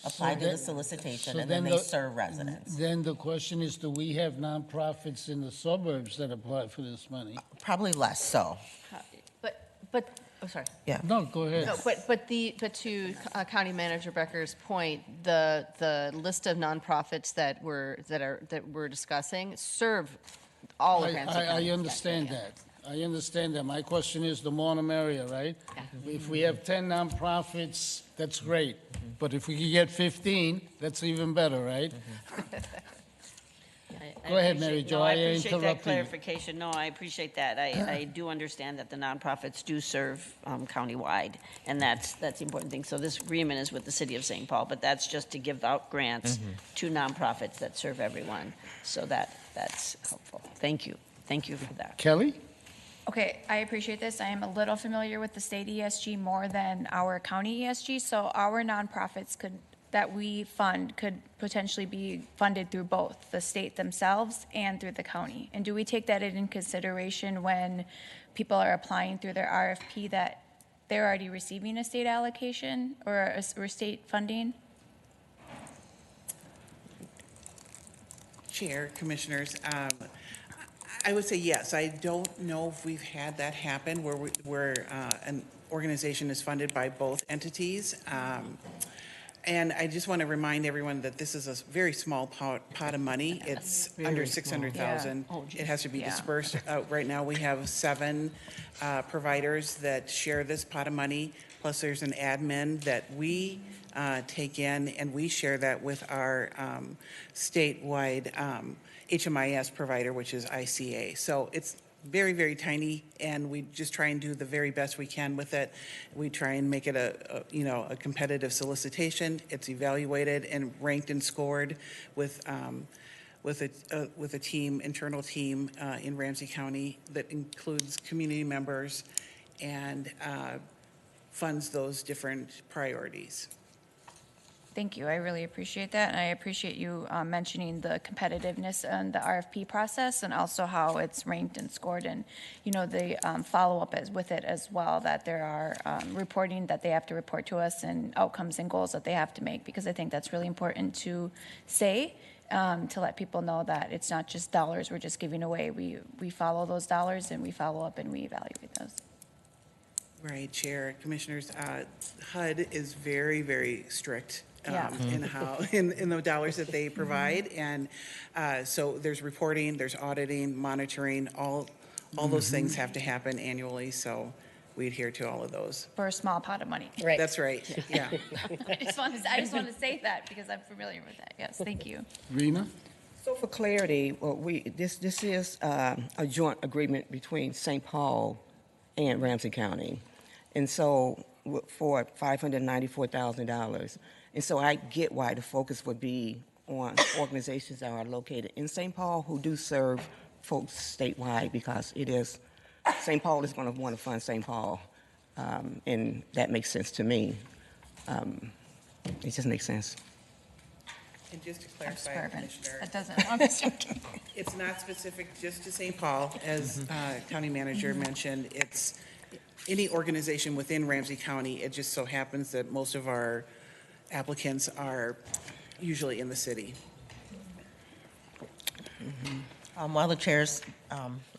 apply to the solicitation, and then they serve residents. Then the question is, do we have nonprofits in the suburbs that apply for this money? Probably less so. Oh, sorry. Yeah. No, go ahead. No, but to County Manager Becker's point, the list of nonprofits that we're discussing serve all of Ramsey County. I understand that. I understand that. My question is the more the merrier, right? Yeah. If we have 10 nonprofits, that's great. But if we could get 15, that's even better, right? Go ahead, Mary Jo. I appreciate that interrupted you. clarification. No, I appreciate that. I do understand that the nonprofits do serve countywide, and that's the important thing. So this agreement is with the city of St. Paul, but that's just to give out grants to nonprofits that serve everyone. So that's helpful. Thank you. Thank you for that. Kelly? Okay, I appreciate this. I am a little familiar with the state ESG more than our county ESG, so our nonprofits that we fund could potentially be funded through both the state themselves and through the county. And do we take that in consideration when people are applying through their RFP that they're already receiving a state allocation or state funding? Chair, Commissioners, I would say yes. I don't know if we've had that happen where an organization is funded by both entities. And I just want to remind everyone that this is a very small pot of money. It's under 600,000. Yeah. Oh, geez. It has to be Yeah. dispersed. Right now, we have 7 providers that share this pot of money. Plus, there's an admin that we take in, and we share that with our statewide HMIS provider, which is ICA. So it's very, very tiny, and we just try and do the very best we can with it. We try and make it a competitive solicitation. It's evaluated and ranked and scored with a team, internal team in Ramsey County that includes community members and funds those different priorities. Thank you. I really appreciate that. And I appreciate you mentioning the competitiveness and the RFP process and also how it's ranked and scored and, the follow-up with it as well, that there are reporting that they have to report to us and outcomes and goals that they have to make, because I think that's really important to say, to let people know that it's not just dollars we're just giving away. We follow those dollars and we follow up and we evaluate those. Right, Chair, Commissioners, HUD is very, very strict in the dollars that they provide, and so there's reporting, there's auditing, monitoring, all those things have to happen annually. So we adhere to all of those. For a small pot of money. Right. That's right. Yeah. I just want to say that because I'm familiar with that. Yes, thank you. Rena? So for clarity, this is a joint agreement between St. Paul and Ramsey County, and so for $594,000. And so I get why the focus would be on organizations that are located in St. Paul who do serve folks statewide, because it is, St. Paul is going to want to fund St. Paul, and that makes sense to me. It just makes sense. And just to clarify, Suburban. Commissioner, That doesn't, I'm just joking. it's not specific just to St. Paul, as County Manager mentioned. It's any organization within Ramsey County. It just so happens that most of our applicants are usually in the city. While the chair's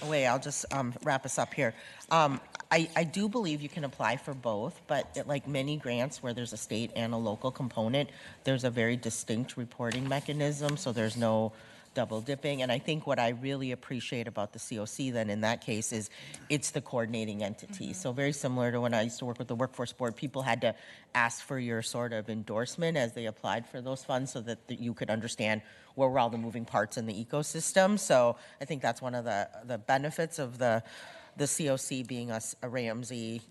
away, I'll just wrap us up here. I do believe you can apply for both, but like many grants where there's a state and a local component, there's a very distinct reporting mechanism, so there's no double dipping. And I think what I really appreciate about the COC then in that case is it's the coordinating entity. So very similar to when I used to work with the Workforce Board, people had to ask for your sort of endorsement as they applied for those funds so that you could understand where were all the moving parts in the ecosystem. So I think that's one of the benefits of the COC being a Ramsey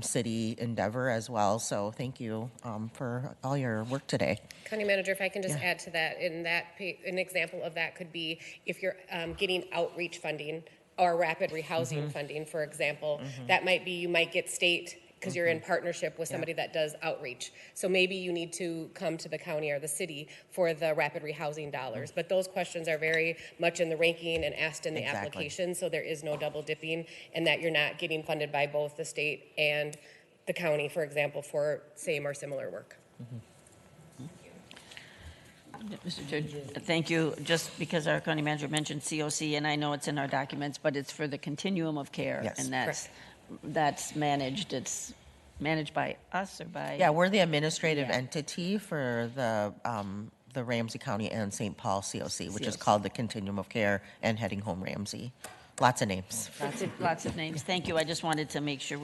city endeavor as well. So thank you for all your work today. County Manager, if I can just add to that, an example of that could be if you're getting outreach funding or rapid rehousing funding, for example, that might be, you might get state because you're in partnership with somebody that does outreach. So maybe you need to come to the county or the city for the rapid rehousing dollars. But those questions are very much in the ranking and asked in the application, so there is no double dipping, and that you're not getting funded by both the state and the county, for example, for same or similar work. Mr. Chair, thank you. Just because our county manager mentioned COC, and I know it's in our documents, but it's for the continuum of care, Yes. and that's managed. It's managed by us or by? Yeah, we're the administrative entity for the Ramsey County and St. Paul COC, which is called the Continuum of Care and Heading Home Ramsey. Lots of names. Lots of names. Thank you. I just wanted to make sure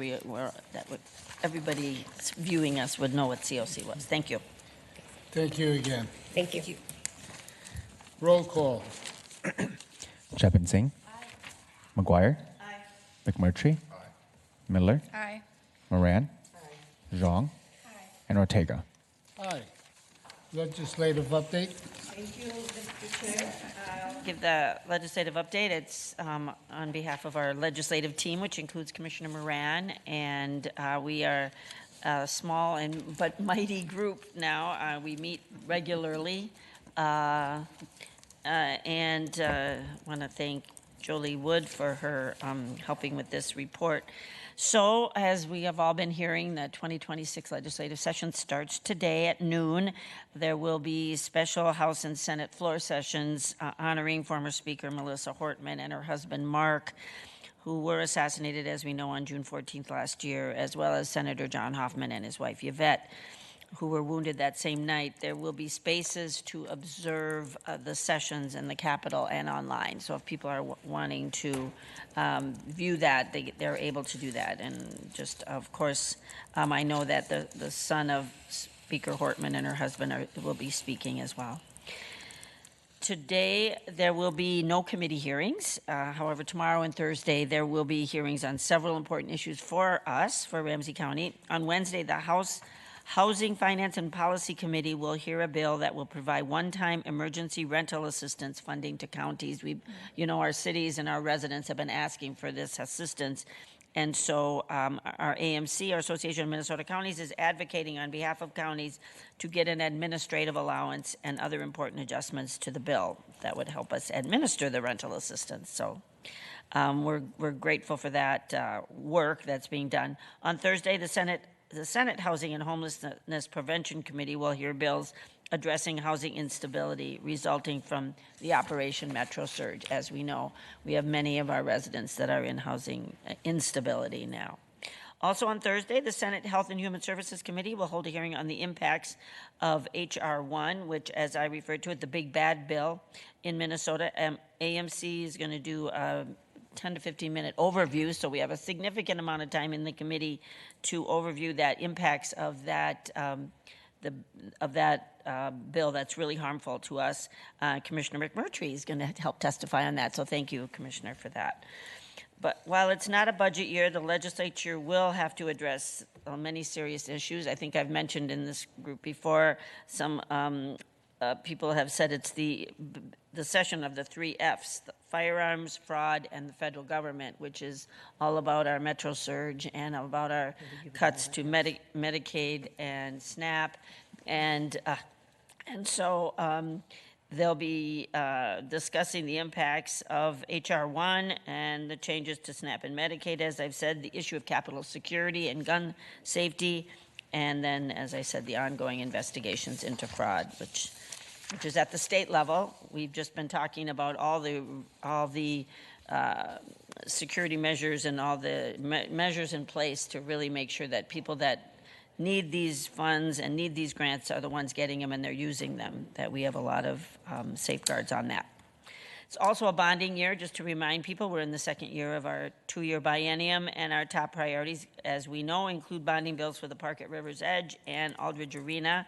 everybody viewing us would know what COC was. Thank you. Thank you again. Thank you. Roll call. Chapin Singh. McGuire. McMurtry. Miller. Aye. Moran. Zhang. And Ortega. Aye. Legislative update. Thank you, Mr. Chair. Give the legislative update. It's on behalf of our legislative team, which includes Commissioner Moran, and we are a small but mighty group now. We meet regularly, and want to thank Jolie Wood for her helping with this report. So, as we have all been hearing, the 2026 legislative session starts today at noon. There will be special House and Senate floor sessions honoring former Speaker Melissa Hortman and her husband Mark, who were assassinated, as we know, on June 14th last year, as well as Senator John Hoffman and his wife Yvette, who were wounded that same night. There will be spaces to observe the sessions in the Capitol and online. So if people are wanting to view that, they're able to do that. And just, of course, I know that the son of Speaker Hortman and her husband will be speaking as well. Today, there will be no committee hearings. However, tomorrow and Thursday, there will be hearings on several important issues for us, for Ramsey County. On Wednesday, the House Housing, Finance, and Policy Committee will hear a bill that will provide one-time emergency rental assistance funding to counties. Our cities and our residents have been asking for this assistance. And so our AMC, our Association of Minnesota Counties, is advocating on behalf of counties to get an administrative allowance and other important adjustments to the bill that would help us administer the rental assistance. So we're grateful for that work that's being done. On Thursday, the Senate Housing and Homelessness Prevention Committee will hear bills addressing housing instability resulting from the Operation Metro Surge. As we know, we have many of our residents that are in housing instability now. Also on Thursday, the Senate Health and Human Services Committee will hold a hearing on the impacts of H.R. 1, which, as I referred to it, the big bad bill in Minnesota. AMC is going to do a 10 to 15 minute overview, so we have a significant amount of time in the committee to overview that impacts of that bill that's really harmful to us. Commissioner McMurtry is going to help testify on that, so thank you, Commissioner, for that. But while it's not a budget year, the legislature will have to address many serious issues. I think I've mentioned in this group before some people have said it's the session of the three Fs: the firearms, fraud, and the federal government, which is all about our Metro Surge and about our cuts to Medicaid and SNAP, and so they'll be discussing the impacts of H.R. 1 and the changes to SNAP and Medicaid, as I've said, the issue of capital security and gun safety, and then, as I said, the ongoing investigations into fraud, which is at the state level. We've just been talking about all the security measures and all the measures in place to really make sure that people that need these funds and need these grants are the ones getting them and they're using them, that we have a lot of safeguards on that. It's also a bonding year, just to remind people, we're in the second year of our 2-year biennium, and our top priorities, as we know, include bonding bills for the Park at River's Edge and Aldridge Arena.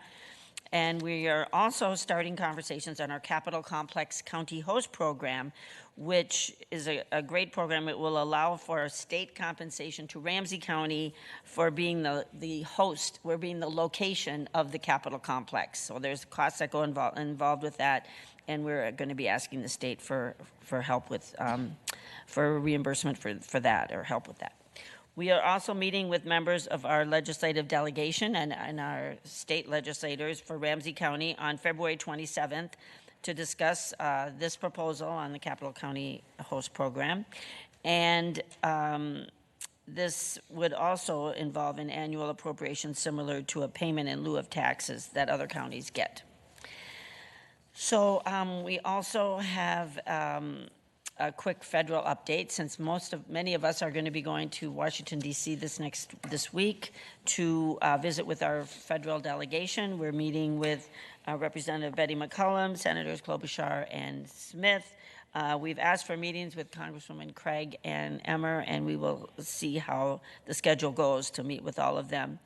And we are also starting conversations on our Capitol Complex County Host Program, which is a great program. It will allow for state compensation to Ramsey County for being the host, we're being the location of the Capitol Complex. So there's costs that go involved with that, and we're going to be asking the state for help with, for reimbursement for that, or help with that. We are also meeting with members of our legislative delegation and our state legislators for Ramsey County on February 27th to discuss this proposal on the Capitol County Host Program. And this would also involve an annual appropriation similar to a payment in lieu of taxes that other counties get. So we also have a quick federal update, since many of us are going to be going to Washington, D.C. this week to visit with our federal delegation. We're meeting with Representative Betty McCollum, Senators Klobuchar and Smith. We've asked for meetings with Congresswoman Craig and Emmer, and we will see how the schedule goes to meet with all of them.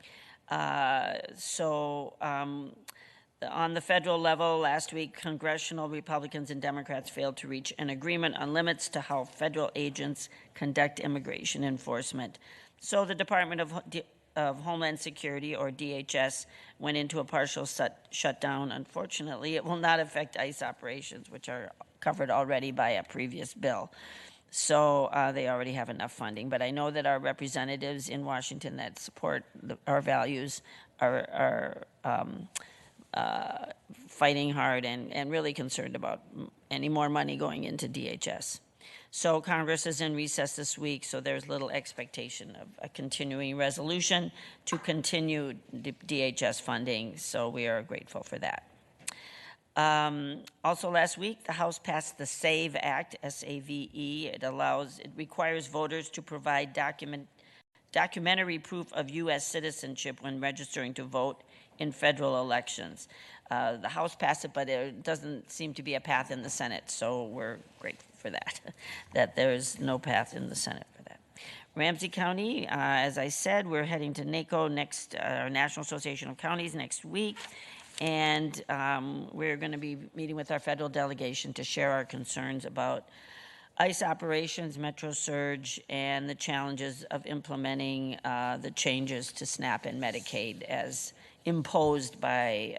On the federal level, last week, congressional Republicans and Democrats failed to reach an agreement on limits to how federal agents conduct immigration enforcement. So the Department of Homeland Security, or DHS, went into a partial shutdown. Unfortunately, it will not affect ICE operations, which are covered already by a previous bill. So they already have enough funding. But I know that our representatives in Washington that support our values are fighting hard and really concerned about any more money going into DHS. So Congress is in recess this week, so there's little expectation of a continuing resolution to continue DHS funding, so we are grateful for that. Also last week, the House passed the SAVE Act, S-A-V-E. It requires voters to provide documentary proof of U.S. citizenship when registering to vote in federal elections. The House passed it, but there doesn't seem to be a path in the Senate, so we're grateful for that, that there's no path in the Senate for that. Ramsey County, as I said, we're heading to NACO National Association of Counties next week, and we're going to be meeting with our federal delegation to share our concerns about ICE operations, Metro Surge, and the challenges of implementing the changes to SNAP and Medicaid as imposed by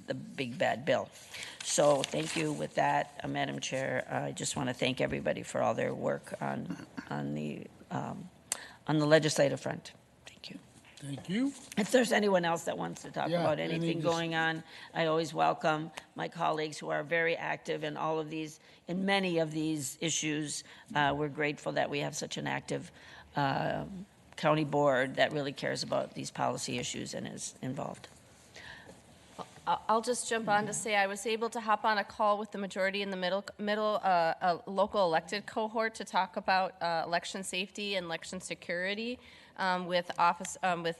the big bad bill. So thank you. With that, Madam Chair, I just want to thank everybody for all their work on the legislative front. Thank you. Thank you. If there's anyone else that wants to talk about anything going on, I always welcome my colleagues who are very active in many of these issues. We're grateful that we have such an active county board that really cares about these policy issues and is involved. I'll just jump on to say I was able to hop on a call with the majority in the middle local elected cohort to talk about election safety and election security with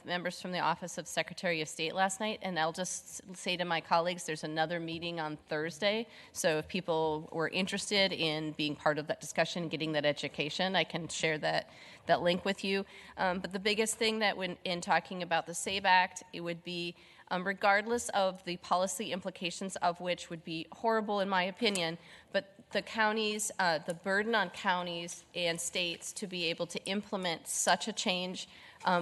members from the Office of Secretary of State last night. And I'll just say to my colleagues, there's another meeting on Thursday. So if people were interested in being part of that discussion, getting that education, I can share that link with you. But the biggest thing that in talking about the SAVE Act, it would be regardless of the policy implications of which would be horrible in my opinion, but the counties, the burden on counties and states to be able to implement such a change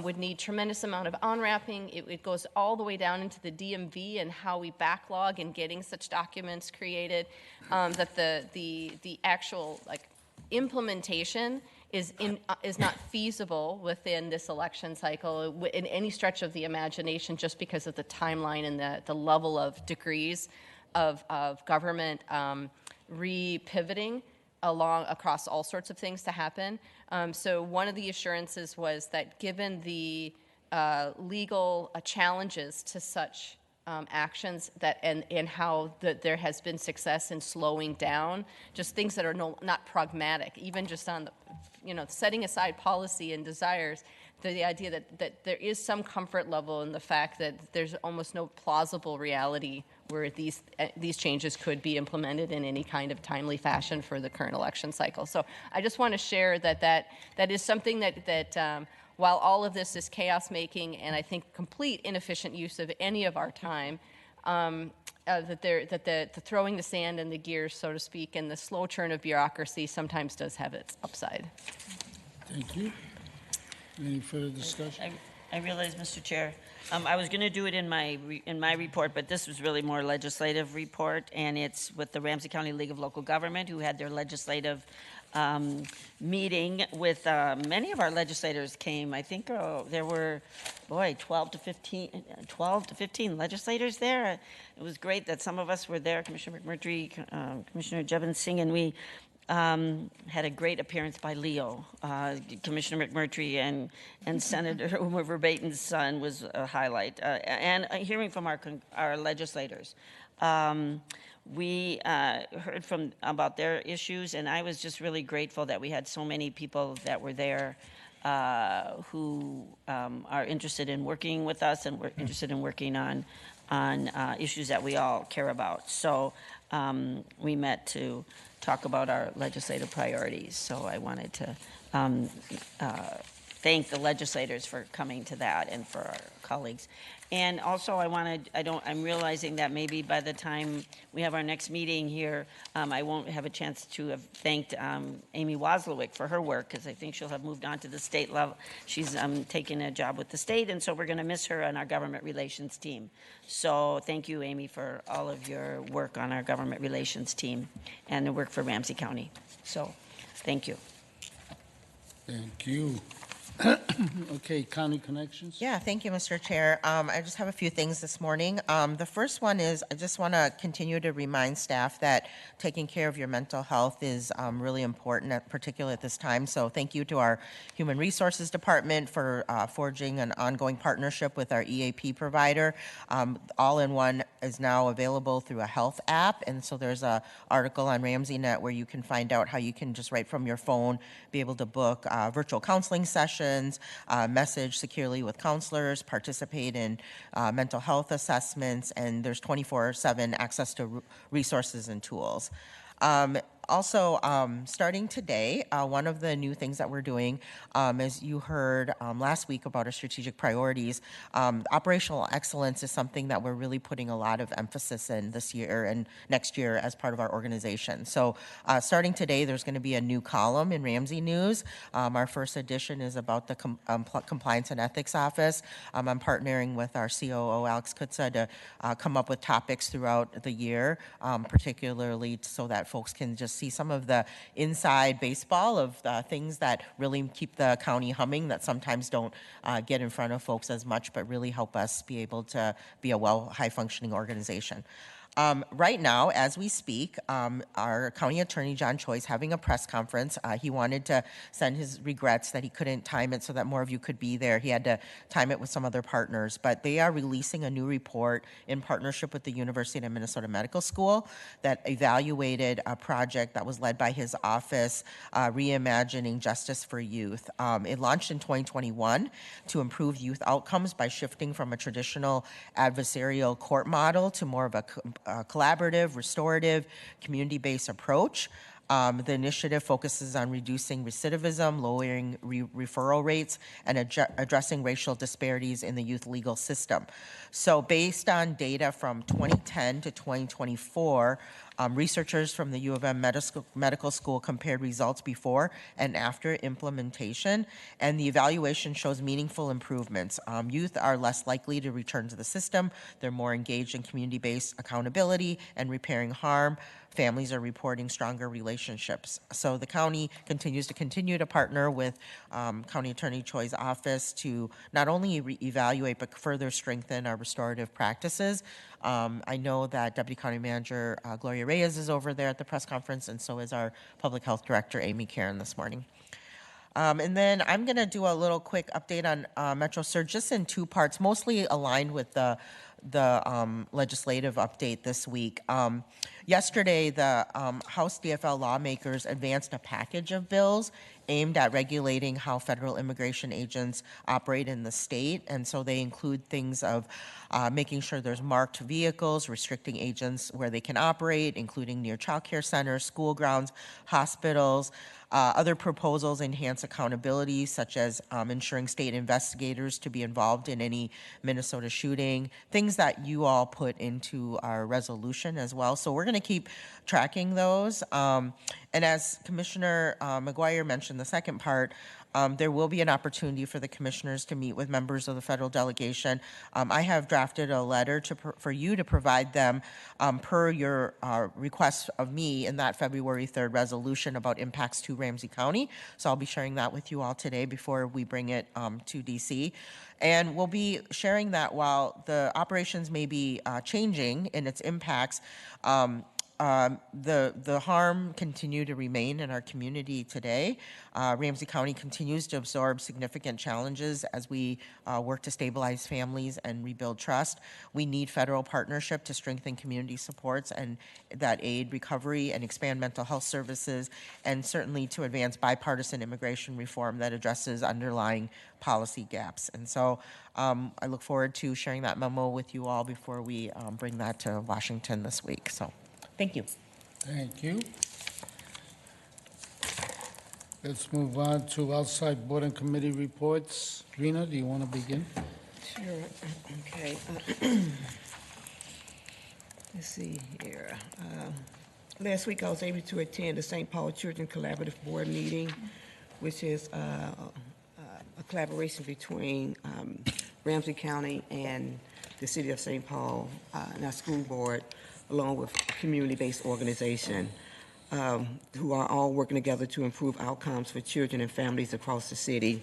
would need tremendous amount of on-ramping. It goes all the way down into the DMV and how we backlog in getting such documents created, that the actual implementation is not feasible within this election cycle in any stretch of the imagination, just because of the timeline and the level of degrees of government re-pivoting across all sorts of things to happen. So one of the assurances was that given the legal challenges to such actions and how there has been success in slowing down just things that are not pragmatic, even just on the setting aside policy and desires, the idea that there is some comfort level in the fact that there's almost no plausible reality where these changes could be implemented in any kind of timely fashion for the current election cycle. So I just want to share that is something that while all of this is chaos making and I think complete inefficient use of any of our time, that the throwing the sand in the gears, so to speak, and the slow churn of bureaucracy sometimes does have its upside. Thank you. Any further discussion? I realize, Mr. Chair, I was going to do it in my report, but this was really more legislative report, and it's with the Ramsey County League of Local Government, who had their legislative meeting with many of our legislators came. I think there were, 12 to 15 legislators there. It was great that some of us were there. Commissioner McMurtry, Commissioner Jevon Singh, and we had a great appearance by Leo. Commissioner McMurtry and Senator Uma Verbaten's son was a highlight. And hearing from our legislators. We heard about their issues, and I was just really grateful that we had so many people that were there who are interested in working with us and were interested in working on issues that we all care about. So we met to talk about our legislative priorities. So I wanted to thank the legislators for coming to that and for our colleagues. And also I'm realizing that maybe by the time we have our next meeting here, I won't have a chance to have thanked Amy Wozlowick for her work, because I think she'll have moved on to the state level. She's taken a job with the state, and so we're going to miss her on our government relations team. So thank you, Amy, for all of your work on our government relations team and the work for Ramsey County. So thank you. Thank you. Okay, County Connections. Yeah, thank you, Mr. Chair. I just have a few things this morning. The first one is I just want to continue to remind staff that taking care of your mental health is really important, particularly at this time. So thank you to our Human Resources Department for forging an ongoing partnership with our EAP provider. All-in-One is now available through a health app, and so there's an article on RamseyNet where you can find out how you can just right from your phone be able to book virtual counseling sessions, message securely with counselors, participate in mental health assessments, and there's 24/7 access to resources and tools. Also, starting today, one of the new things that we're doing, as you heard last week about our strategic priorities, operational excellence is something that we're really putting a lot of emphasis in this year and next year as part of our organization. So starting today, there's going to be a new column in Ramsey News. Our first edition is about the Compliance and Ethics Office. I'm partnering with our COO, Alex Kutza, to come up with topics throughout the year, particularly so that folks can just see some of the inside baseball of things that really keep the county humming, that sometimes don't get in front of folks as much, but really help us be able to be a high-functioning organization. Right now, as we speak, our county attorney, John Choi, is having a press conference. He wanted to send his regrets that he couldn't time it so that more of you could be there. He had to time it with some other partners, but they are releasing a new report in partnership with the University of Minnesota Medical School that evaluated a project that was led by his office, Reimagining Justice for Youth. It launched in 2021 to improve youth outcomes by shifting from a traditional adversarial court model to more of a collaborative, restorative, community-based approach. The initiative focuses on reducing recidivism, lowering referral rates, and addressing racial disparities in the youth legal system. So based on data from 2010 to 2024, researchers from the U of M Medical School compared results before and after implementation, and the evaluation shows meaningful improvements. Youth are less likely to return to the system. They're more engaged in community-based accountability and repairing harm. Families are reporting stronger relationships. So the county continues to partner with County Attorney Choi's office to not only evaluate but further strengthen our restorative practices. I know that Deputy County Manager Gloria Reyes is over there at the press conference, and so is our Public Health Director Amy Karen this morning. And then I'm going to do a little quick update on Metro Surge, just in two parts, mostly aligned with the legislative update this week. Yesterday, the House DFL lawmakers advanced a package of bills aimed at regulating how federal immigration agents operate in the state. And so they include things of making sure there's marked vehicles, restricting agents where they can operate, including near child care centers, school grounds, hospitals. Other proposals enhance accountability, such as ensuring state investigators to be involved in any Minnesota shooting, things that you all put into our resolution as well. So we're going to keep tracking those. And as Commissioner McGuire mentioned, the second part, there will be an opportunity for the commissioners to meet with members of the federal delegation. I have drafted a letter for you to provide them per your request of me in that February 3rd resolution about impacts to Ramsey County. So I'll be sharing that with you all today before we bring it to DC. And we'll be sharing that while the operations may be changing in its impacts. The harm continue to remain in our community today. Ramsey County continues to absorb significant challenges as we work to stabilize families and rebuild trust. We need federal partnership to strengthen community supports and that aid recovery and expand mental health services, and certainly to advance bipartisan immigration reform that addresses underlying policy gaps. And so I look forward to sharing that memo with you all before we bring that to Washington this week. So. Thank you. Thank you. Let's move on to outside board and committee reports. Rena, do you want to begin? Sure. Okay. Let's see here. Last week I was able to attend the St. Paul Children Collaborative Board meeting, which is a collaboration between Ramsey County and the City of St. Paul and our school board, along with a community-based organization who are all working together to improve outcomes for children and families across the city.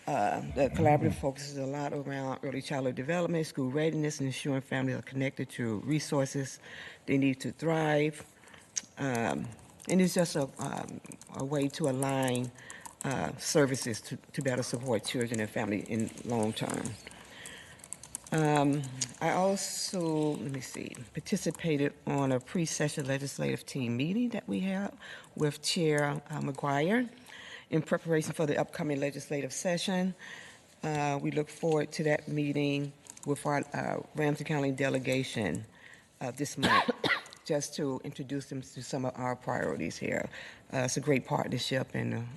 The collaborative focuses a lot around early childhood development, school readiness, and ensuring families are connected to resources they need to thrive. And it's just a way to align services to better support children and families in long term. I also, participated on a pre-session legislative team meeting that we had with Chair McGuire in preparation for the upcoming legislative session. We look forward to that meeting with our Ramsey County delegation this month, just to introduce them to some of our priorities here. It's a great partnership and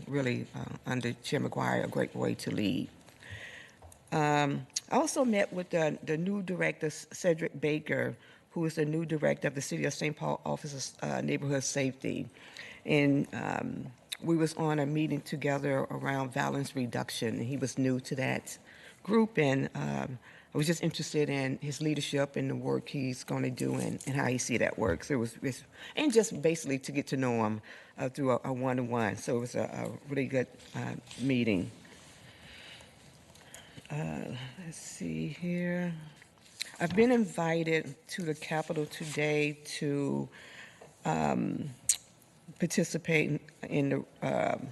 really, under Chair McGuire, a great way to lead. I also met with the new director, Cedric Baker, who is the new director of the City of St. Paul Office of Neighborhood Safety. And we was on a meeting together around violence reduction. He was new to that group, and I was just interested in his leadership and the work he's going to do and how he see that work. So and just basically to get to know him through a one-on-one. So it was a really good meeting. Let's see here. I've been invited to the Capitol today to participate in the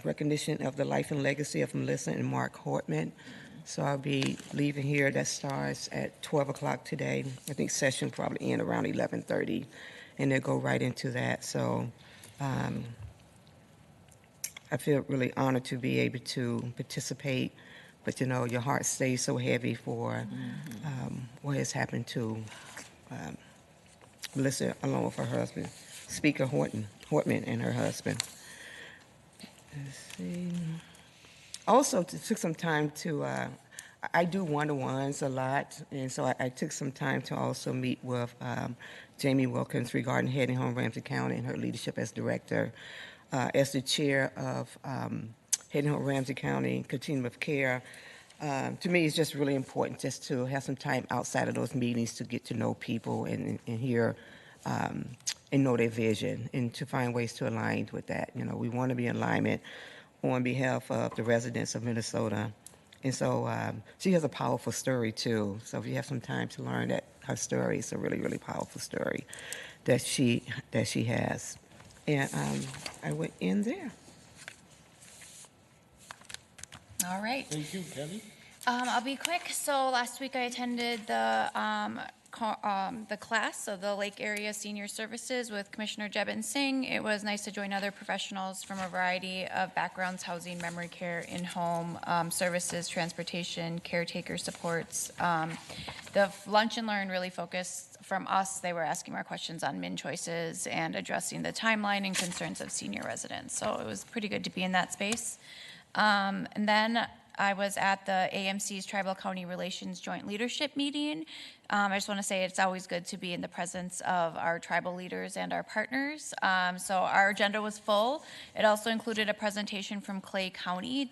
recognition of the life and legacy of Melissa and Mark Hortman. So I'll be leaving here. That starts at 12 o'clock today. I think session probably end around 11:30, and they'll go right into that. So I feel really honored to be able to participate. But, you know, your heart stays so heavy for what has happened to Melissa along with her husband. Speaker Hortman and her husband. Let's see. Also, took some time to, I do one-to-ones a lot, and so I took some time to also meet with Jamie Wilkins regarding Heading Home Ramsey County and her leadership as director. As the chair of Heading Home Ramsey County Continuum of Care, to me, it's just really important just to have some time outside of those meetings to get to know people and hear and know their vision and to find ways to align with that. You know, we want to be in alignment on behalf of the residents of Minnesota. And so she has a powerful story too. So if you have some time to learn that her story is a really, really powerful story that she has. And I would end there. All right. Thank you, Kelly. I'll be quick. So last week I attended the class of the Lake Area Senior Services with Commissioner Jebin Singh. It was nice to join other professionals from a variety of backgrounds: housing, memory care, in-home services, transportation, caretaker supports. The lunch and learn really focused from us. They were asking more questions on min choices and addressing the timeline and concerns of senior residents. So it was pretty good to be in that space. And then I was at the AMC's Tribal County Relations Joint Leadership Meeting. I just want to say it's always good to be in the presence of our tribal leaders and our partners. So our agenda was full. It also included a presentation from Clay County.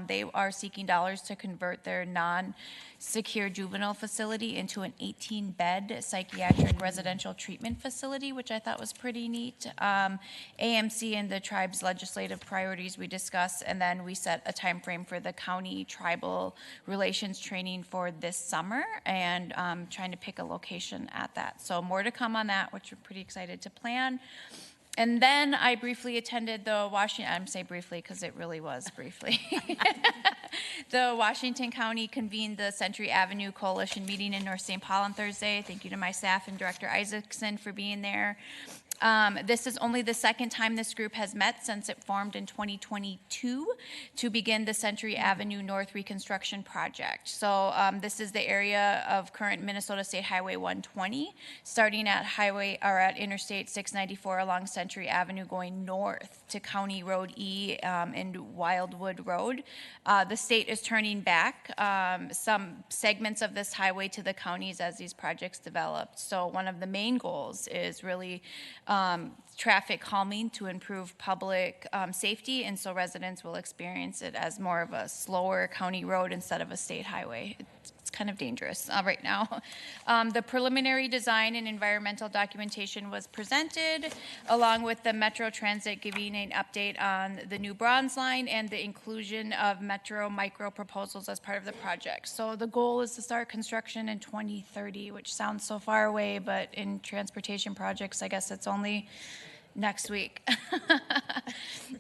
They are seeking dollars to convert their non-secure juvenile facility into an 18-bed psychiatric residential treatment facility, which I thought was pretty neat. AMC and the tribe's legislative priorities we discussed, and then we set a time frame for the county tribal relations training for this summer, and trying to pick a location at that. So more to come on that, which we're pretty excited to plan. And then I briefly attended the I'm saying briefly because it really was briefly. The Washington County convened the Century Avenue Coalition meeting in North St. Paul on Thursday. Thank you to my staff and Director Isaacson for being there. This is only the second time this group has met since it formed in 2022 to begin the Century Avenue North Reconstruction Project. So this is the area of current Minnesota State Highway 120, starting at Interstate 694 along Century Avenue, going north to County Road E and Wildwood Road. The state is turning back some segments of this highway to the counties as these projects develop. So one of the main goals is really traffic calming to improve public safety, and so residents will experience it as more of a slower county road instead of a state highway. It's kind of dangerous right now. The preliminary design and environmental documentation was presented, along with the Metro Transit giving an update on the new Bronze Line and the inclusion of Metro micro proposals as part of the project. So the goal is to start construction in 2030, which sounds so far away, but in transportation projects, I guess it's only next week.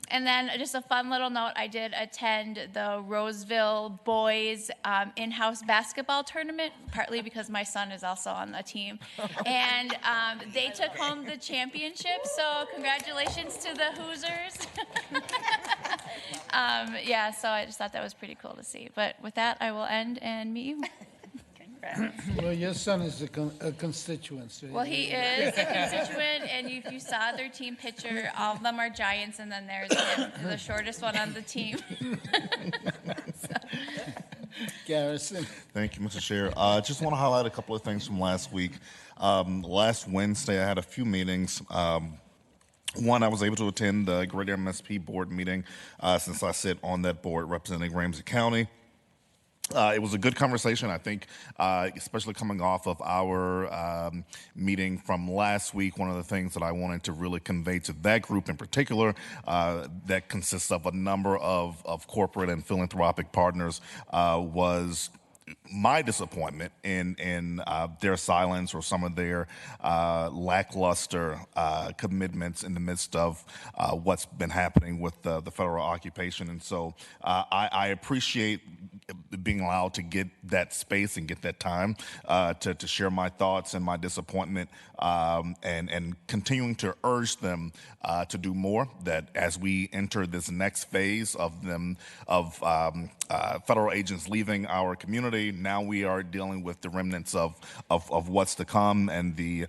And then just a fun little note, I did attend the Roseville boys in-house basketball tournament, partly because my son is also on the team. And they took home the championship, so congratulations to the Hoosiers. Yeah, so I just thought that was pretty cool to see. But with that, I will end and meet you. Well, your son is a constituent. So Well, he is a constituent, and if you saw their team picture, all of them are Giants, and then there's him, the shortest one on the team. Garrison. Thank you, Mr. Chair. Just want to highlight a couple of things from last week. Last Wednesday, I had a few meetings. One, I was able to attend the Greater MSP board meeting since I sit on that board representing Ramsey County. It was a good conversation, I think, especially coming off of our meeting from last week. One of the things that I wanted to really convey to that group in particular, that consists of a number of corporate and philanthropic partners, was my disappointment in their silence or some of their lackluster commitments in the midst of what's been happening with the federal occupation. And so I appreciate being allowed to get that space and get that time to share my thoughts and my disappointment, and continuing to urge them to do more, that as we enter this next phase of federal agents leaving our community, now we are dealing with the remnants of what's to come, and the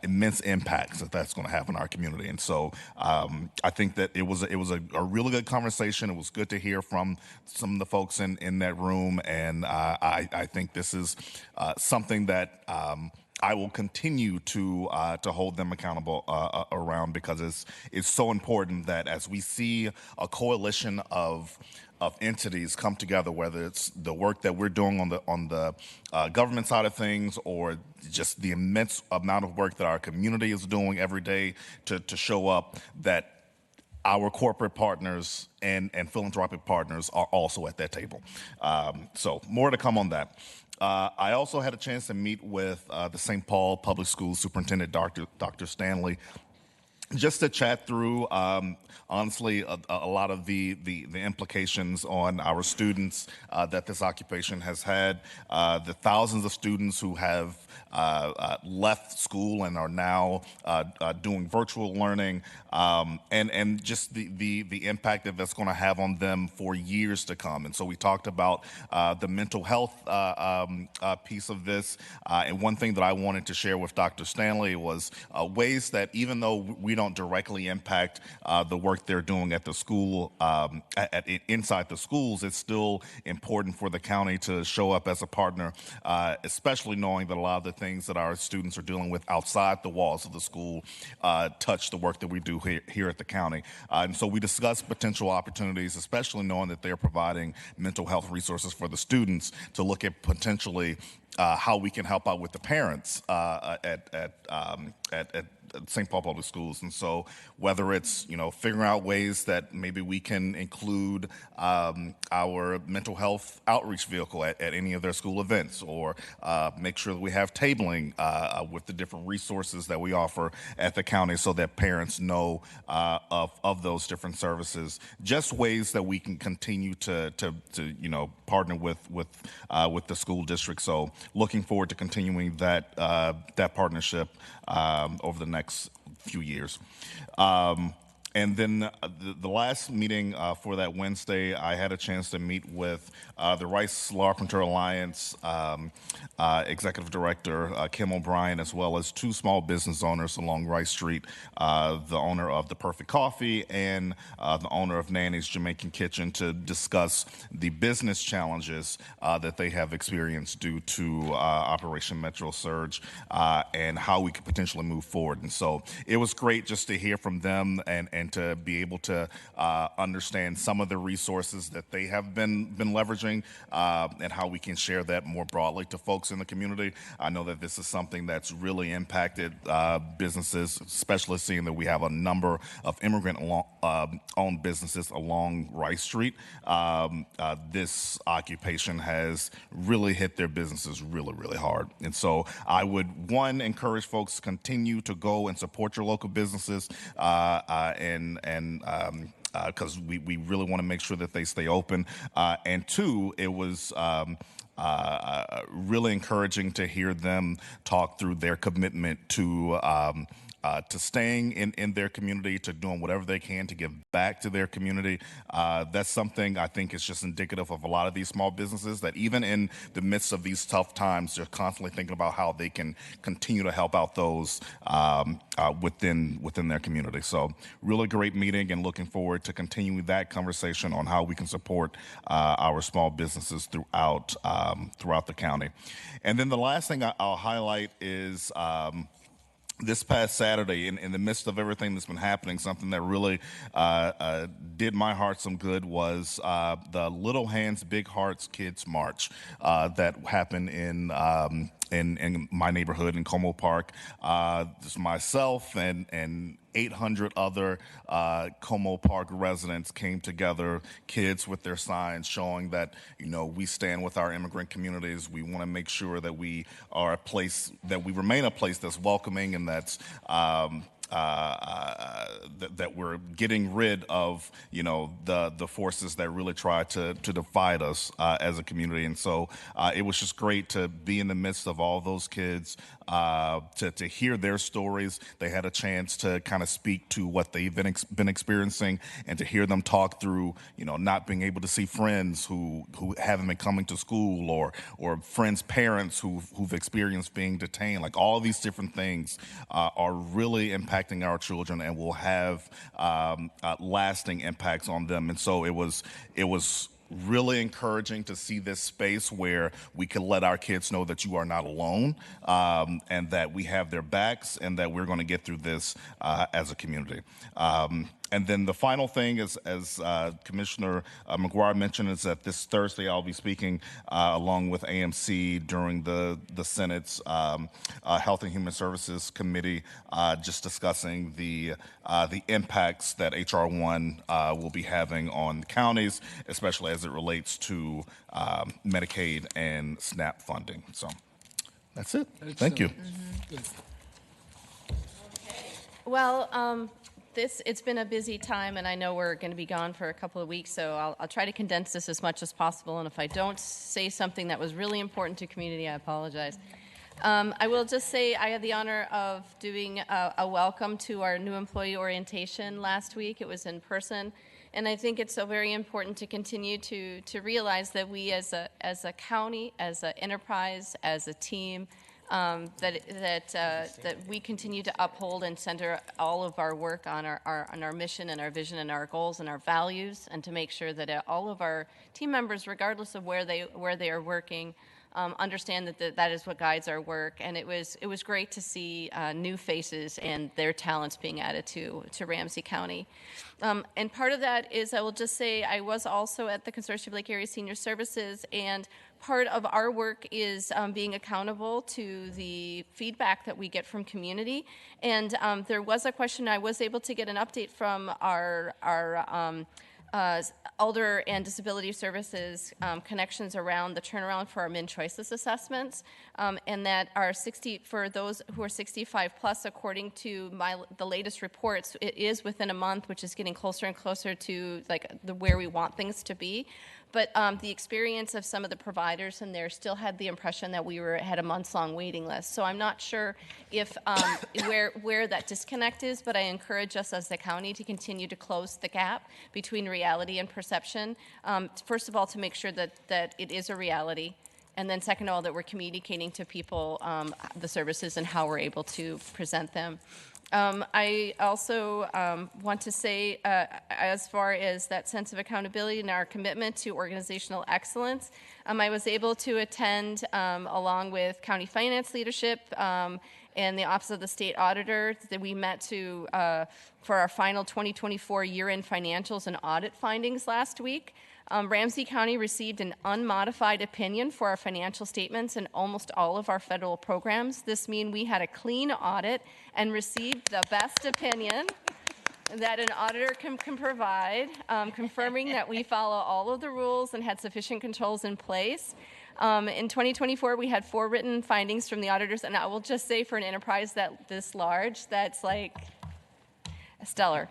immense impacts that's going to have in our community. And so I think that it was a really good conversation. It was good to hear from some of the folks in that room, and I think this is something that I will continue to hold them accountable around, because it's so important that as we see a coalition of entities come together, whether it's the work that we're doing on the government side of things, or just the immense amount of work that our community is doing every day to show up, that our corporate partners and philanthropic partners are also at that table. So more to come on that. I also had a chance to meet with the St. Paul Public Schools Superintendent, Dr. Stanley, just to chat through, honestly, a lot of the implications on our students that this occupation has had, the thousands of students who have left school and are now doing virtual learning, and just the impact that that's going to have on them for years to come. And so we talked about the mental health piece of this, and one thing that I wanted to share with Dr. Stanley was ways that, even though we don't directly impact the work they're doing at the school, inside the schools, it's still important for the county to show up as a partner, especially knowing that a lot of the things that our students are dealing with outside the walls of the school touch the work that we do here at the county. And so we discussed potential opportunities, especially knowing that they're providing mental health resources for the students, to look at potentially how we can help out with the parents at St. Paul Public Schools. And so whether it's, figuring out ways that maybe we can include our mental health outreach vehicle at any of their school events, or make sure that we have tabling with the different resources that we offer at the county, so that parents know of those different services. Just ways that we can continue to partner with the school district. So looking forward to continuing that partnership over the next few years. And then the last meeting for that Wednesday, I had a chance to meet with the Rice Larpenteur Alliance Executive Director, Kim O'Brien, as well as two small business owners along Rice Street, the owner of The Perfect Coffee and the owner of Nanny's Jamaican Kitchen, to discuss the business challenges that they have experienced due to Operation Metro Surge, and how we could potentially move forward. And so it was great just to hear from them and to be able to understand some of the resources that they have been leveraging, and how we can share that more broadly to folks in the community. I know that this is something that's really impacted businesses, especially seeing that we have a number of immigrant-owned businesses along Rice Street. This occupation has really hit their businesses really, really hard. And so I would, one, encourage folks to continue to go and support your local businesses, because we really want to make sure that they stay open. And two, it was really encouraging to hear them talk through their commitment to staying in their community, to doing whatever they can to give back to their community. That's something I think is just indicative of a lot of these small businesses, that even in the midst of these tough times, they're constantly thinking about how they can continue to help out those within their community. So really great meeting, and looking forward to continuing that conversation on how we can support our small businesses throughout the county. And then the last thing I'll highlight is this past Saturday, in the midst of everything that's been happening, something that really did my heart some good was the Little Hands, Big Hearts Kids March that happened in my neighborhood in Como Park. Just myself and 800 other Como Park residents came together, kids with their signs showing that, we stand with our immigrant communities. We want to make sure that we are a place, that we remain a place that's welcoming and that's that we're getting rid of, the forces that really try to divide us as a community. And so it was just great to be in the midst of all those kids, to hear their stories. They had a chance to kind of speak to what they've been experiencing, and to hear them talk through, not being able to see friends who haven't been coming to school, or friends' parents who've experienced being detained. Like, all these different things are really impacting our children and will have lasting impacts on them. And so it was really encouraging to see this space where we can let our kids know that you are not alone, and that we have their backs, and that we're going to get through this as a community. And then the final thing is, as Commissioner McGuire mentioned, is that this Thursday I'll be speaking along with AMC during the Senate's Health and Human Services Committee, just discussing the impacts that H.R. 1 will be having on counties, especially as it relates to Medicaid and SNAP funding. So that's it. Thank you. Well, it's been a busy time, and I know we're going to be gone for a couple of weeks, so I'll try to condense this as much as possible, and if I don't say something that was really important to community, I apologize. I will just say I had the honor of doing a welcome to our new employee orientation last week. It was in person, and I think it's so very important to continue to realize that we as a county, as an enterprise, as a team, that we continue to uphold and center all of our work on our mission and our vision and our goals and our values, and to make sure that all of our team members, regardless of where they are working, understand that is what guides our work. And it was great to see new faces and their talents being added to Ramsey County. And part of that is, I will just say, I was also at the Consortium of Lake Area Senior Services, and part of our work is being accountable to the feedback that we get from community. And there was a question, I was able to get an update from our Elder and Disability Services connections around the turnaround for our min-choices assessments, and that for those who are 65 plus, according to the latest reports, it is within a month, which is getting closer and closer to where we want things to be. But the experience of some of the providers in there still had the impression that we had a months-long waiting list. So I'm not sure if where that disconnect is, but I encourage us as the county to continue to close the gap between reality and perception. First of all, to make sure that it is a reality, and then second of all, that we're communicating to people the services and how we're able to present them. I also want to say, as far as that sense of accountability and our commitment to organizational excellence, I was able to attend, along with county finance leadership and the Office of the State Auditor, that we met for our final 2024 year-end financials and audit findings last week. Ramsey County received an unmodified opinion for our financial statements and almost all of our federal programs. This means we had a clean audit and received the best opinion that an auditor can provide, confirming that we follow all of the rules and had sufficient controls in place. In 2024, we had 4 written findings from the auditors, and I will just say, for an enterprise this large, that's like stellar.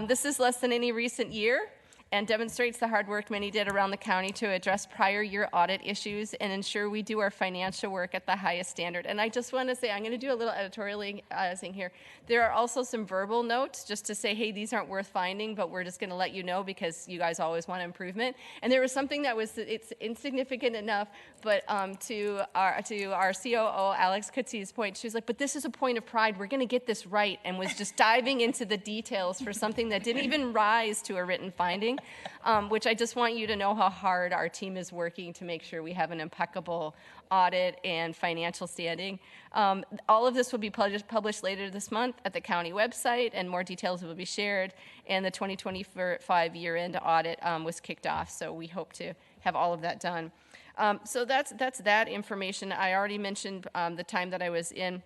This is less than any recent year, and demonstrates the hard work many did around the county to address prior year audit issues and ensure we do our financial work at the highest standard. And I just want to say, I'm going to do a little editorializing here. There are also some verbal notes just to say, hey, these aren't worth finding, but we're just going to let you know because you guys always want improvement. And there was something it's insignificant enough, but to our COO, Alex Kutzi's point, she was like, but this is a point of pride. We're going to get this right, and was just diving into the details for something that didn't even rise to a written finding. Which I just want you to know how hard our team is working to make sure we have an impeccable audit and financial standing. All of this will be published later this month at the county website, and more details will be shared. And the 2025 year-end audit was kicked off, so we hope to have all of that done. So that's that information. I already mentioned the time that I was in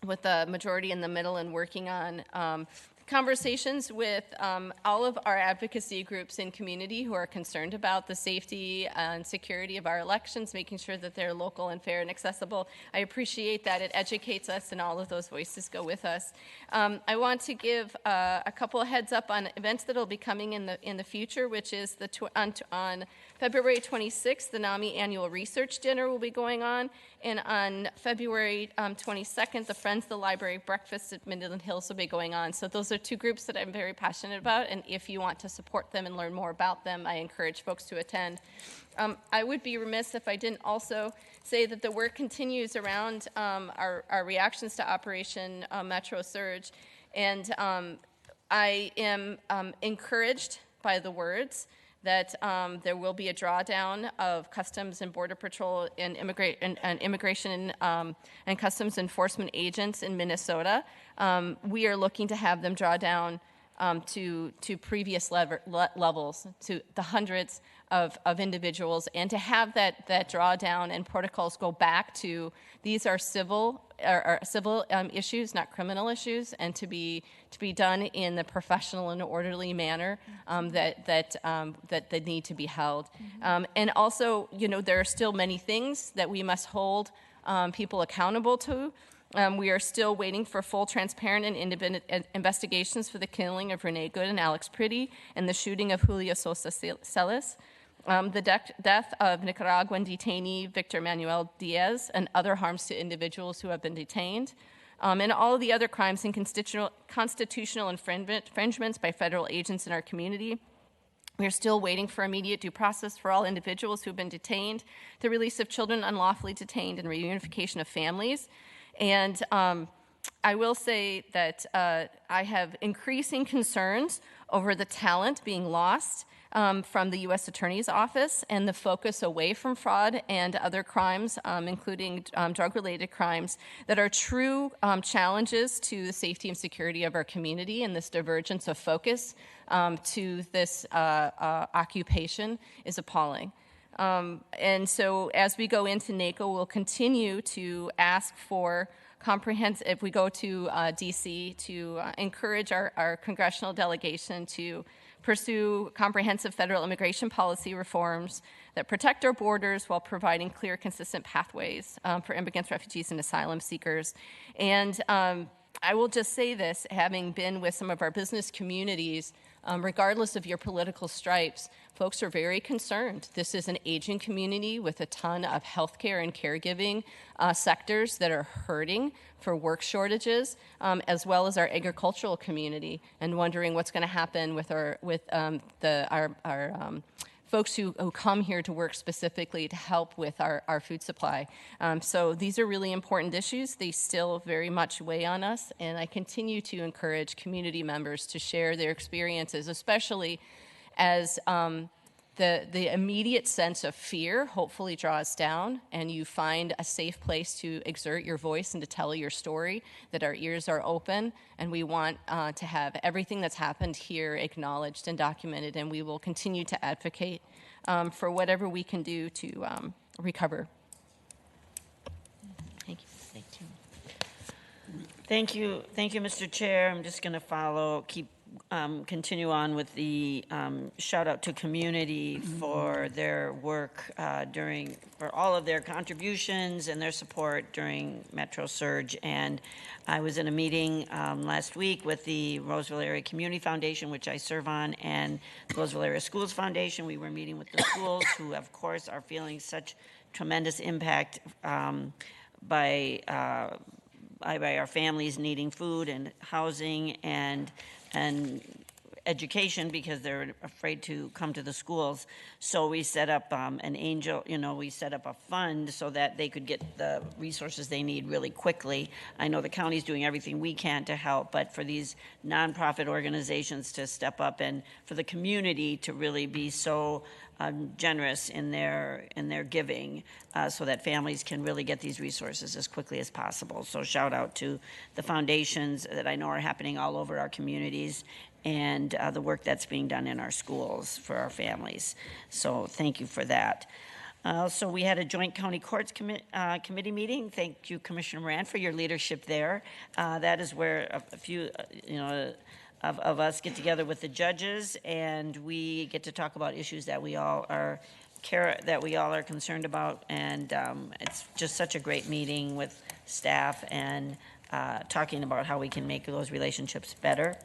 with the majority in the middle and working on conversations with all of our advocacy groups in community who are concerned about the safety and security of our elections, making sure that they're local and fair and accessible. I appreciate that. It educates us, and all of those voices go with us. I want to give a couple of heads up on events that will be coming in the future, which is on February 26th, the NAMI Annual Research Dinner will be going on, and on February 22nd, the Friends of the Library Breakfast at Midland Hills will be going on. So those are two groups that I'm very passionate about, and if you want to support them and learn more about them, I encourage folks to attend. I would be remiss if I didn't also say that the work continues around our reactions to Operation Metro Surge, and I am encouraged by the words that there will be a drawdown of Customs and Border Patrol and Immigration and Customs Enforcement agents in Minnesota. We are looking to have them draw down to previous levels, to the hundreds of individuals, and to have that drawdown and protocols go back to these are civil issues, not criminal issues, and to be done in the professional and orderly manner that they need to be held. And also, there are still many things that we must hold people accountable to. We are still waiting for full, transparent, and independent investigations for the killing of Renee Good and Alex Pretty and the shooting of Julio Sosa Celis, the death of Nicaraguan detainee Victor Manuel Diaz, and other harms to individuals who have been detained, and all of the other crimes and constitutional infringements by federal agents in our community. We are still waiting for immediate due process for all individuals who have been detained, the release of children unlawfully detained, and reunification of families. And I will say that I have increasing concerns over the talent being lost from the U.S. Attorney's Office and the focus away from fraud and other crimes, including drug-related crimes, that are true challenges to the safety and security of our community, and this divergence of focus to this occupation is appalling. And so as we go into NACO, we'll continue to ask for comprehensive, if we go to DC, to encourage our congressional delegation to pursue comprehensive federal immigration policy reforms that protect our borders while providing clear, consistent pathways for immigrants, refugees, and asylum seekers. And I will just say this, having been with some of our business communities, regardless of your political stripes, folks are very concerned. This is an aging community with a ton of healthcare and caregiving sectors that are hurting for work shortages, as well as our agricultural community, and wondering what's going to happen with our folks who come here to work specifically to help with our food supply. So these are really important issues. They still very much weigh on us, and I continue to encourage community members to share their experiences, especially as the immediate sense of fear hopefully draws down and you find a safe place to exert your voice and to tell your story, that our ears are open, and we want to have everything that's happened here acknowledged and documented, and we will continue to advocate for whatever we can do to recover. Thank you. Thank you. Thank you, Mr. Chair. I'm just going to continue on with the shout out to community for their work for all of their contributions and their support during Metro Surge. And I was in a meeting last week with the Roseville Area Community Foundation, which I serve on, and the Roseville Area Schools Foundation. We were meeting with the schools who, of course, are feeling such tremendous impact by our families needing food and housing and education because they're afraid to come to the schools. So we set up we set up a fund so that they could get the resources they need really quickly. I know the county's doing everything we can to help, but for these nonprofit organizations to step up and for the community to really be so generous in their giving so that families can really get these resources as quickly as possible. So shout out to the foundations that I know are happening all over our communities and the work that's being done in our schools for our families. So thank you for that. So we had a joint county courts committee meeting. Thank you, Commissioner Moran, for your leadership there. That is where a few, of us get together with the judges, and we get to talk about issues that we all are concerned about. And it's just such a great meeting with staff and talking about how we can make those relationships better.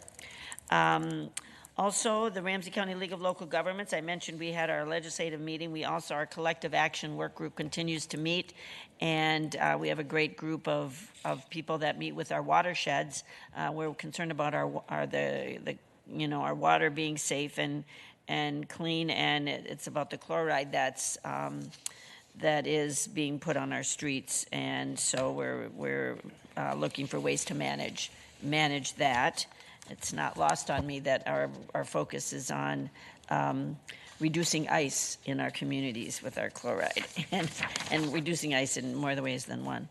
Also, the Ramsey County League of Local Governments, I mentioned we had our legislative meeting. Our collective action work group continues to meet, and we have a great group of people that meet with our watersheds. We're concerned about our water being safe and clean, and it's about the chloride that is being put on our streets, and so we're looking for ways to manage that. It's not lost on me that our focus is on reducing ice in our communities with our chloride and reducing ice in more ways than one.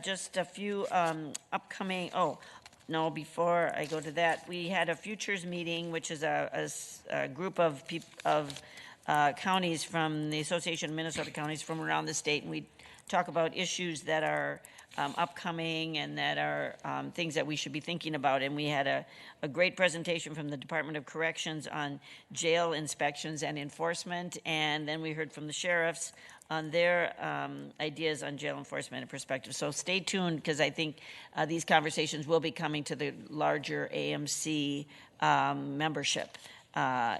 Just a few upcoming, before I go to that, we had a futures meeting, which is a group of counties from the Association of Minnesota Counties from around the state, and we talk about issues that are upcoming and that are things that we should be thinking about. And we had a great presentation from the Department of Corrections on jail inspections and enforcement, and then we heard from the sheriffs on their ideas on jail enforcement and perspective. So stay tuned, because I think these conversations will be coming to the larger AMC membership,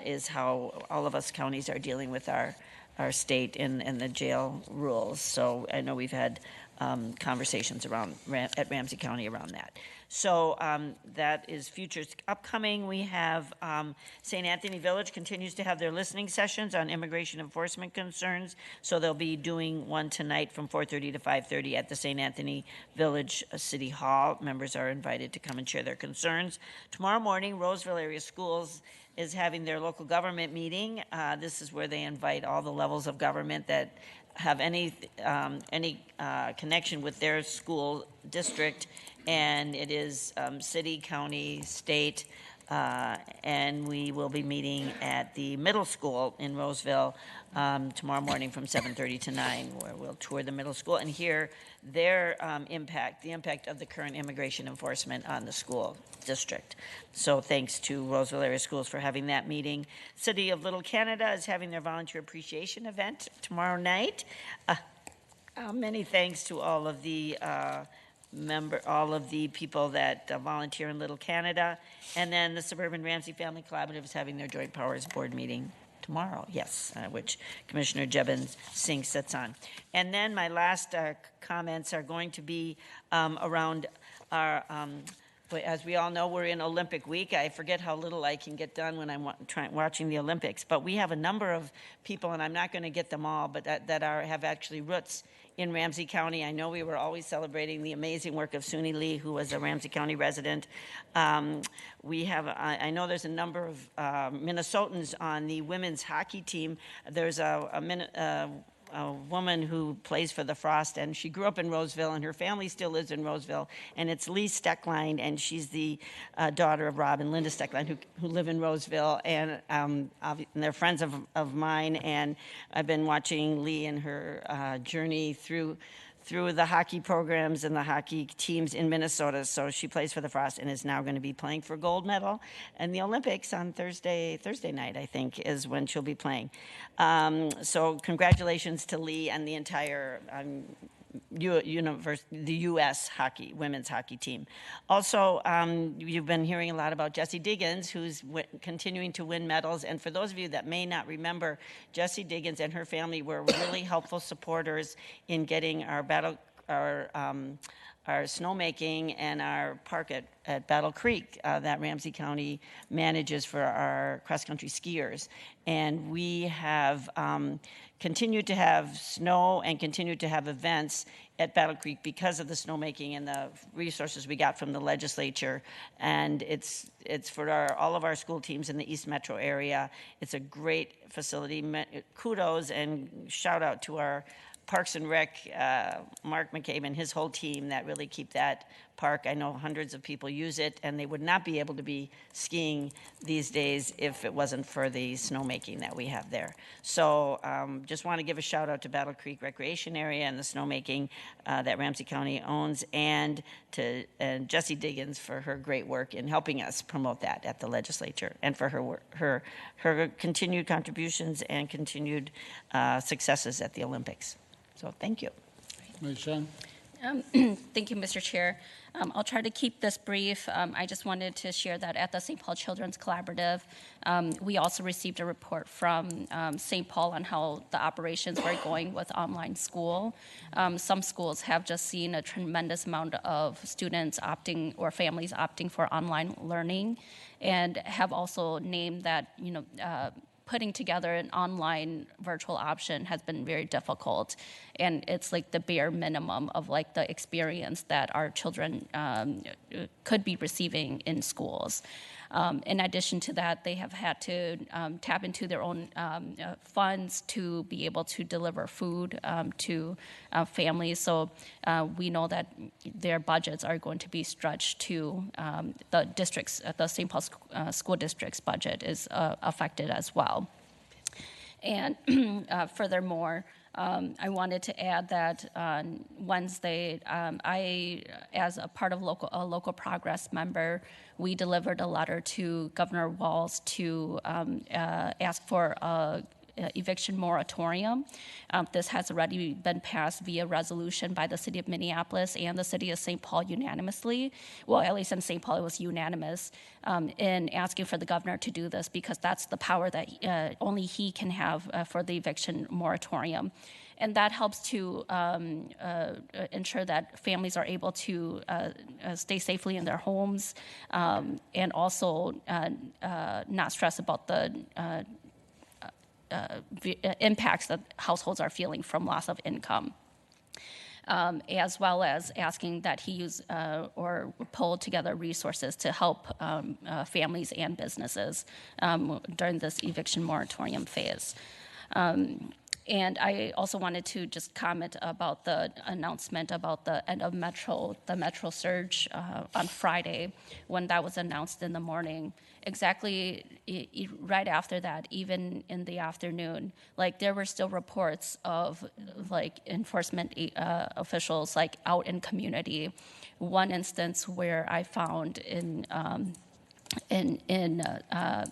is how all of us counties are dealing with our state and the jail rules. So I know we've had conversations at Ramsey County around that. So that is futures. Upcoming, we have St. Anthony Village continues to have their listening sessions on immigration enforcement concerns. So they'll be doing one tonight from 4:30 to 5:30 at the St. Anthony Village City Hall. Members are invited to come and share their concerns. Tomorrow morning, Roseville Area Schools is having their local government meeting. This is where they invite all the levels of government that have any connection with their school district, and it is city, county, state, and we will be meeting at the middle school in Roseville tomorrow morning from 7:30 to 9, where we'll tour the middle school and hear their the impact of the current immigration enforcement on the school district. So thanks to Roseville Area Schools for having that meeting. City of Little Canada is having their volunteer appreciation event tomorrow night. Many thanks to all of the people that volunteer in Little Canada. And then the Suburban Ramsey Family Collaborative is having their Joint Powers Board meeting tomorrow, yes, which Commissioner Jebin Singh sits on. And then my last comments are going to be around our, as we all know, we're in Olympic week. I forget how little I can get done when I'm watching the Olympics, but we have a number of people, and I'm not going to get them all, but that have actually roots in Ramsey County. I know we were always celebrating the amazing work of Suni Lee, who was a Ramsey County resident. We have, I know there's a number of Minnesotans on the women's hockey team. There's a woman who plays for the Frost, and she grew up in Roseville, and her family still lives in Roseville, and it's Lee Steckline, and she's the daughter of Rob and Linda Steckline, who live in Roseville, and they're friends of mine, and I've been watching Lee and her journey through the hockey programs and the hockey teams in Minnesota. So she plays for the Frost and is now going to be playing for gold medal in the Olympics on Thursday night, I think, is when she'll be playing. So congratulations to Lee and the entire the U.S. women's hockey team. Also, you've been hearing a lot about Jessie Diggins, who's continuing to win medals. And for those of you that may not remember, Jessie Diggins and her family were really helpful supporters in getting our snowmaking and our park at Battle Creek that Ramsey County manages for our cross-country skiers. And we have continued to have snow and continued to have events at Battle Creek because of the snowmaking and the resources we got from the legislature. And it's for all of our school teams in the East Metro area. It's a great facility. Kudos and shout out to our Parks and Rec, Mark McCabe and his whole team that really keep that park. I know hundreds of people use it, and they would not be able to be skiing these days if it wasn't for the snowmaking that we have there. So just want to give a shout out to Battle Creek Recreation Area and the snowmaking that Ramsey County owns, and to Jessie Diggins for her great work in helping us promote that at the legislature, and for her continued contributions and continued successes at the Olympics. So thank you. Sean? Thank you, Mr. Chair. I'll try to keep this brief. I just wanted to share that at the St. Paul Children's Collaborative, we also received a report from St. Paul on how the operations were going with online school. Some schools have just seen a tremendous amount of students opting or families opting for online learning, and have also named that, putting together an online virtual option has been very difficult, and it's like the bare minimum of like the experience that our children could be receiving in schools. In addition to that, they have had to tap into their own funds to be able to deliver food to families. So we know that their budgets are going to be stretched to the districts, the St. Paul School District's budget is affected as well. And furthermore, I wanted to add that on Wednesday, I, as a part of a local progress member, we delivered a letter to Governor Walz to ask for a eviction moratorium. This has already been passed via resolution by the City of Minneapolis and the City of St. Paul unanimously. Well, at least in St. Paul, it was unanimous in asking for the governor to do this, because that's the power that only he can have for the eviction moratorium. And that helps to ensure that families are able to stay safely in their homes, and also not stress about the impacts that households are feeling from loss of income. As well as asking that he use or pull together resources to help families and businesses during this eviction moratorium phase. And I also wanted to just comment about the announcement about the end of the Metro surge on Friday, when that was announced in the morning. Exactly right after that, even in the afternoon, like there were still reports of like enforcement officials like out in community. One instance where I found in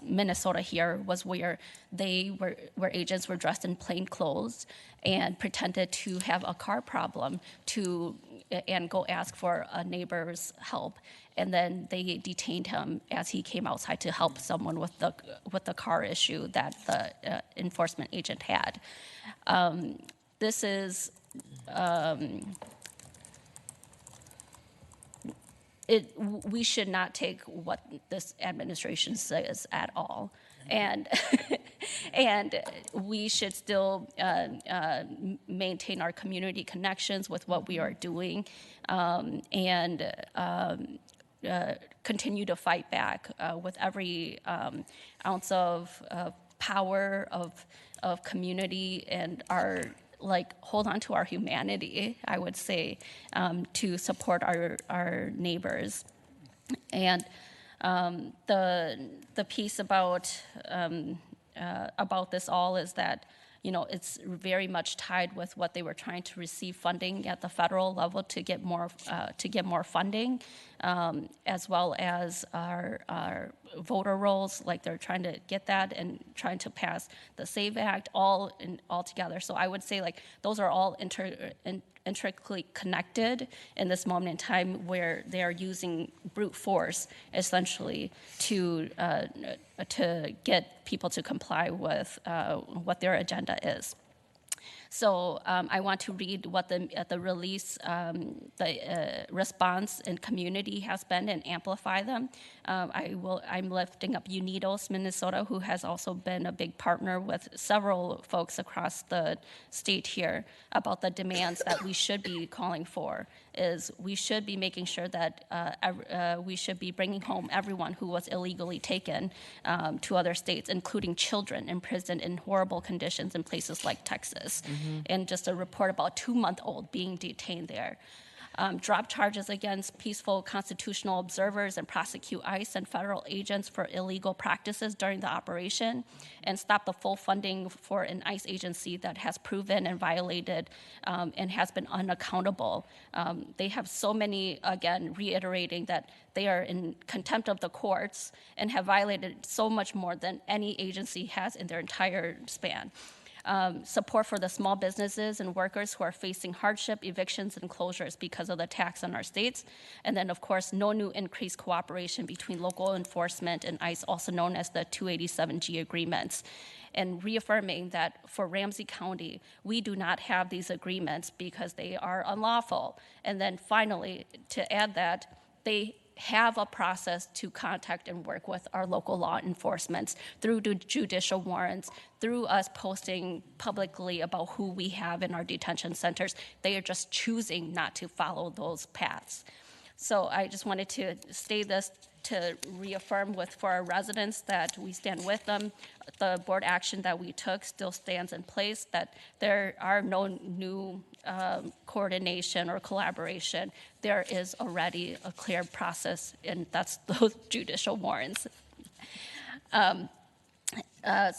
Minnesota here was where where agents were dressed in plain clothes and pretended to have a car problem and go ask for a neighbor's help, and then they detained him as he came outside to help someone with the car issue that the enforcement agent had. This is we should not take what this administration says at all, and and we should still maintain our community connections with what we are doing, and continue to fight back with every ounce of power of community, and our hold on to our humanity, I would say, to support our neighbors. And the piece about this all is that, it's very much tied with what they were trying to receive funding at the federal level to get more funding, as well as our voter rolls. Like they're trying to get that and trying to pass the SAVE Act all together. So I would say those are all intricately connected in this moment in time, where they are using brute force essentially to get people to comply with what their agenda is. So I want to read what the release, the response and community has been, and amplify them. I'm lifting up Unidos, Minnesota, who has also been a big partner with several folks across the state here about the demands that we should be calling for. Is we should be making sure that we should be bringing home everyone who was illegally taken to other states, including children imprisoned in horrible conditions in places like Texas. And just a report about a 2-month-old being detained there. drop charges against peaceful constitutional observers and prosecute ICE and federal agents for illegal practices during the operation, and stop the full funding for an ICE agency that has proven and violated and has been unaccountable. They have so many, again, reiterating that they are in contempt of the courts and have violated so much more than any agency has in their entire span. Support for the small businesses and workers who are facing hardship, evictions, and closures because of the tax on our states. And then, of course, no new increased cooperation between local enforcement and ICE, also known as the 287G agreements. And reaffirming that for Ramsey County, we do not have these agreements because they are unlawful. And then finally, to add that, they have a process to contact and work with our local law enforcement through judicial warrants, through us posting publicly about who we have in our detention centers. They are just choosing not to follow those paths. So I just wanted to state this to reaffirm for our residents that we stand with them. The board action that we took still stands in place, that there are no new coordination or collaboration. There is already a clear process, and that's those judicial warrants. So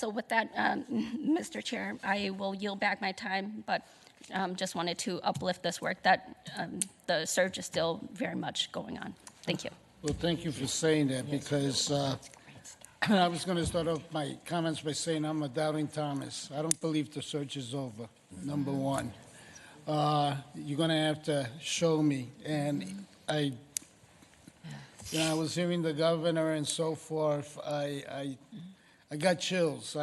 with that, Mr. Chair, I will yield back my time, but just wanted to uplift this work that the surge is still very much going on. Thank you. Well, thank you for saying that, because I was going to start off my comments by saying I'm a doubting Thomas. I don't believe the search is over, number one. You're going to have to show me. And I was hearing the governor and so forth. I got chills.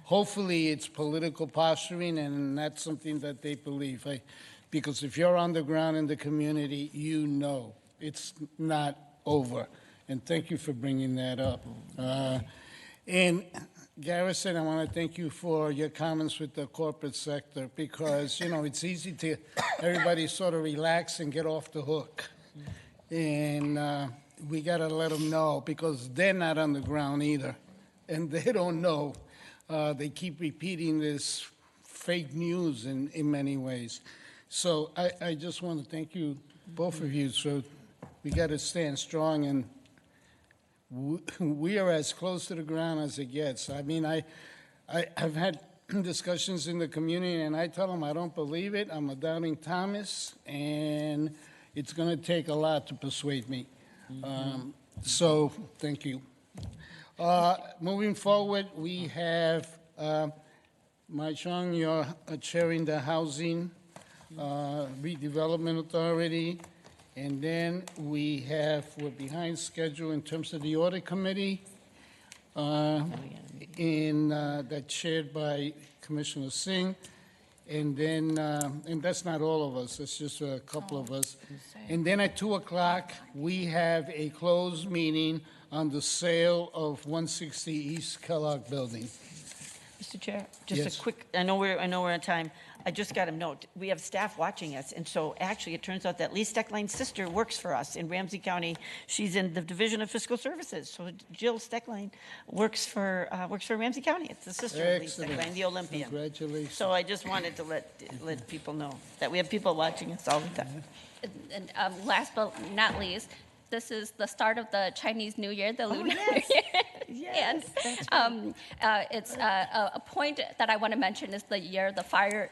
Hopefully it's political posturing, and that's something that they believe. Because if you're on the ground in the community, you know it's not over. And thank you for bringing that up. And Garrison, I want to thank you for your comments with the corporate sector, because, it's easy to everybody sort of relax and get off the hook. And we got to let them know, because they're not on the ground either. And they don't know. They keep repeating this fake news in many ways. So I just want to thank you, both of you. So we got to stand strong, and we are as close to the ground as it gets. I mean, I've had discussions in the community, and I tell them I don't believe it. I'm a doubting Thomas, and it's going to take a lot to persuade me. So thank you. Moving forward, we have Mai Chung, you're chairing the Housing Redevelopment Authority. And then we're behind schedule in terms of the Audit Committee, that's chaired by Commissioner Singh. And then, and that's not all of us, it's just a couple of us. And then at 2 o'clock, we have a closed meeting on the sale of 160 East Kellogg Building. Mr. Chair, just Yes. a quick, I know we're on time. I just got a note. We have staff watching us, and so actually it turns out that Lee Steckline's sister works for us in Ramsey County. She's in the Division of Fiscal Services. So Jill Steckline works for Ramsey County. It's the sister of Lee Excellent. Steckline, the Olympian. Congratulations. So I just wanted to let people know that we have people watching us all the time. And last but not least, this is the start of the Chinese New Year, the Lunar New Year. Yes, And it's a point that I want to mention is the year the fire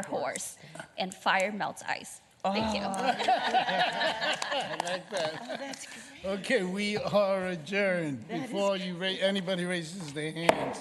horse, and fire melts ice. Thank you. I like that. Okay, we are adjourned before anybody raises their hands.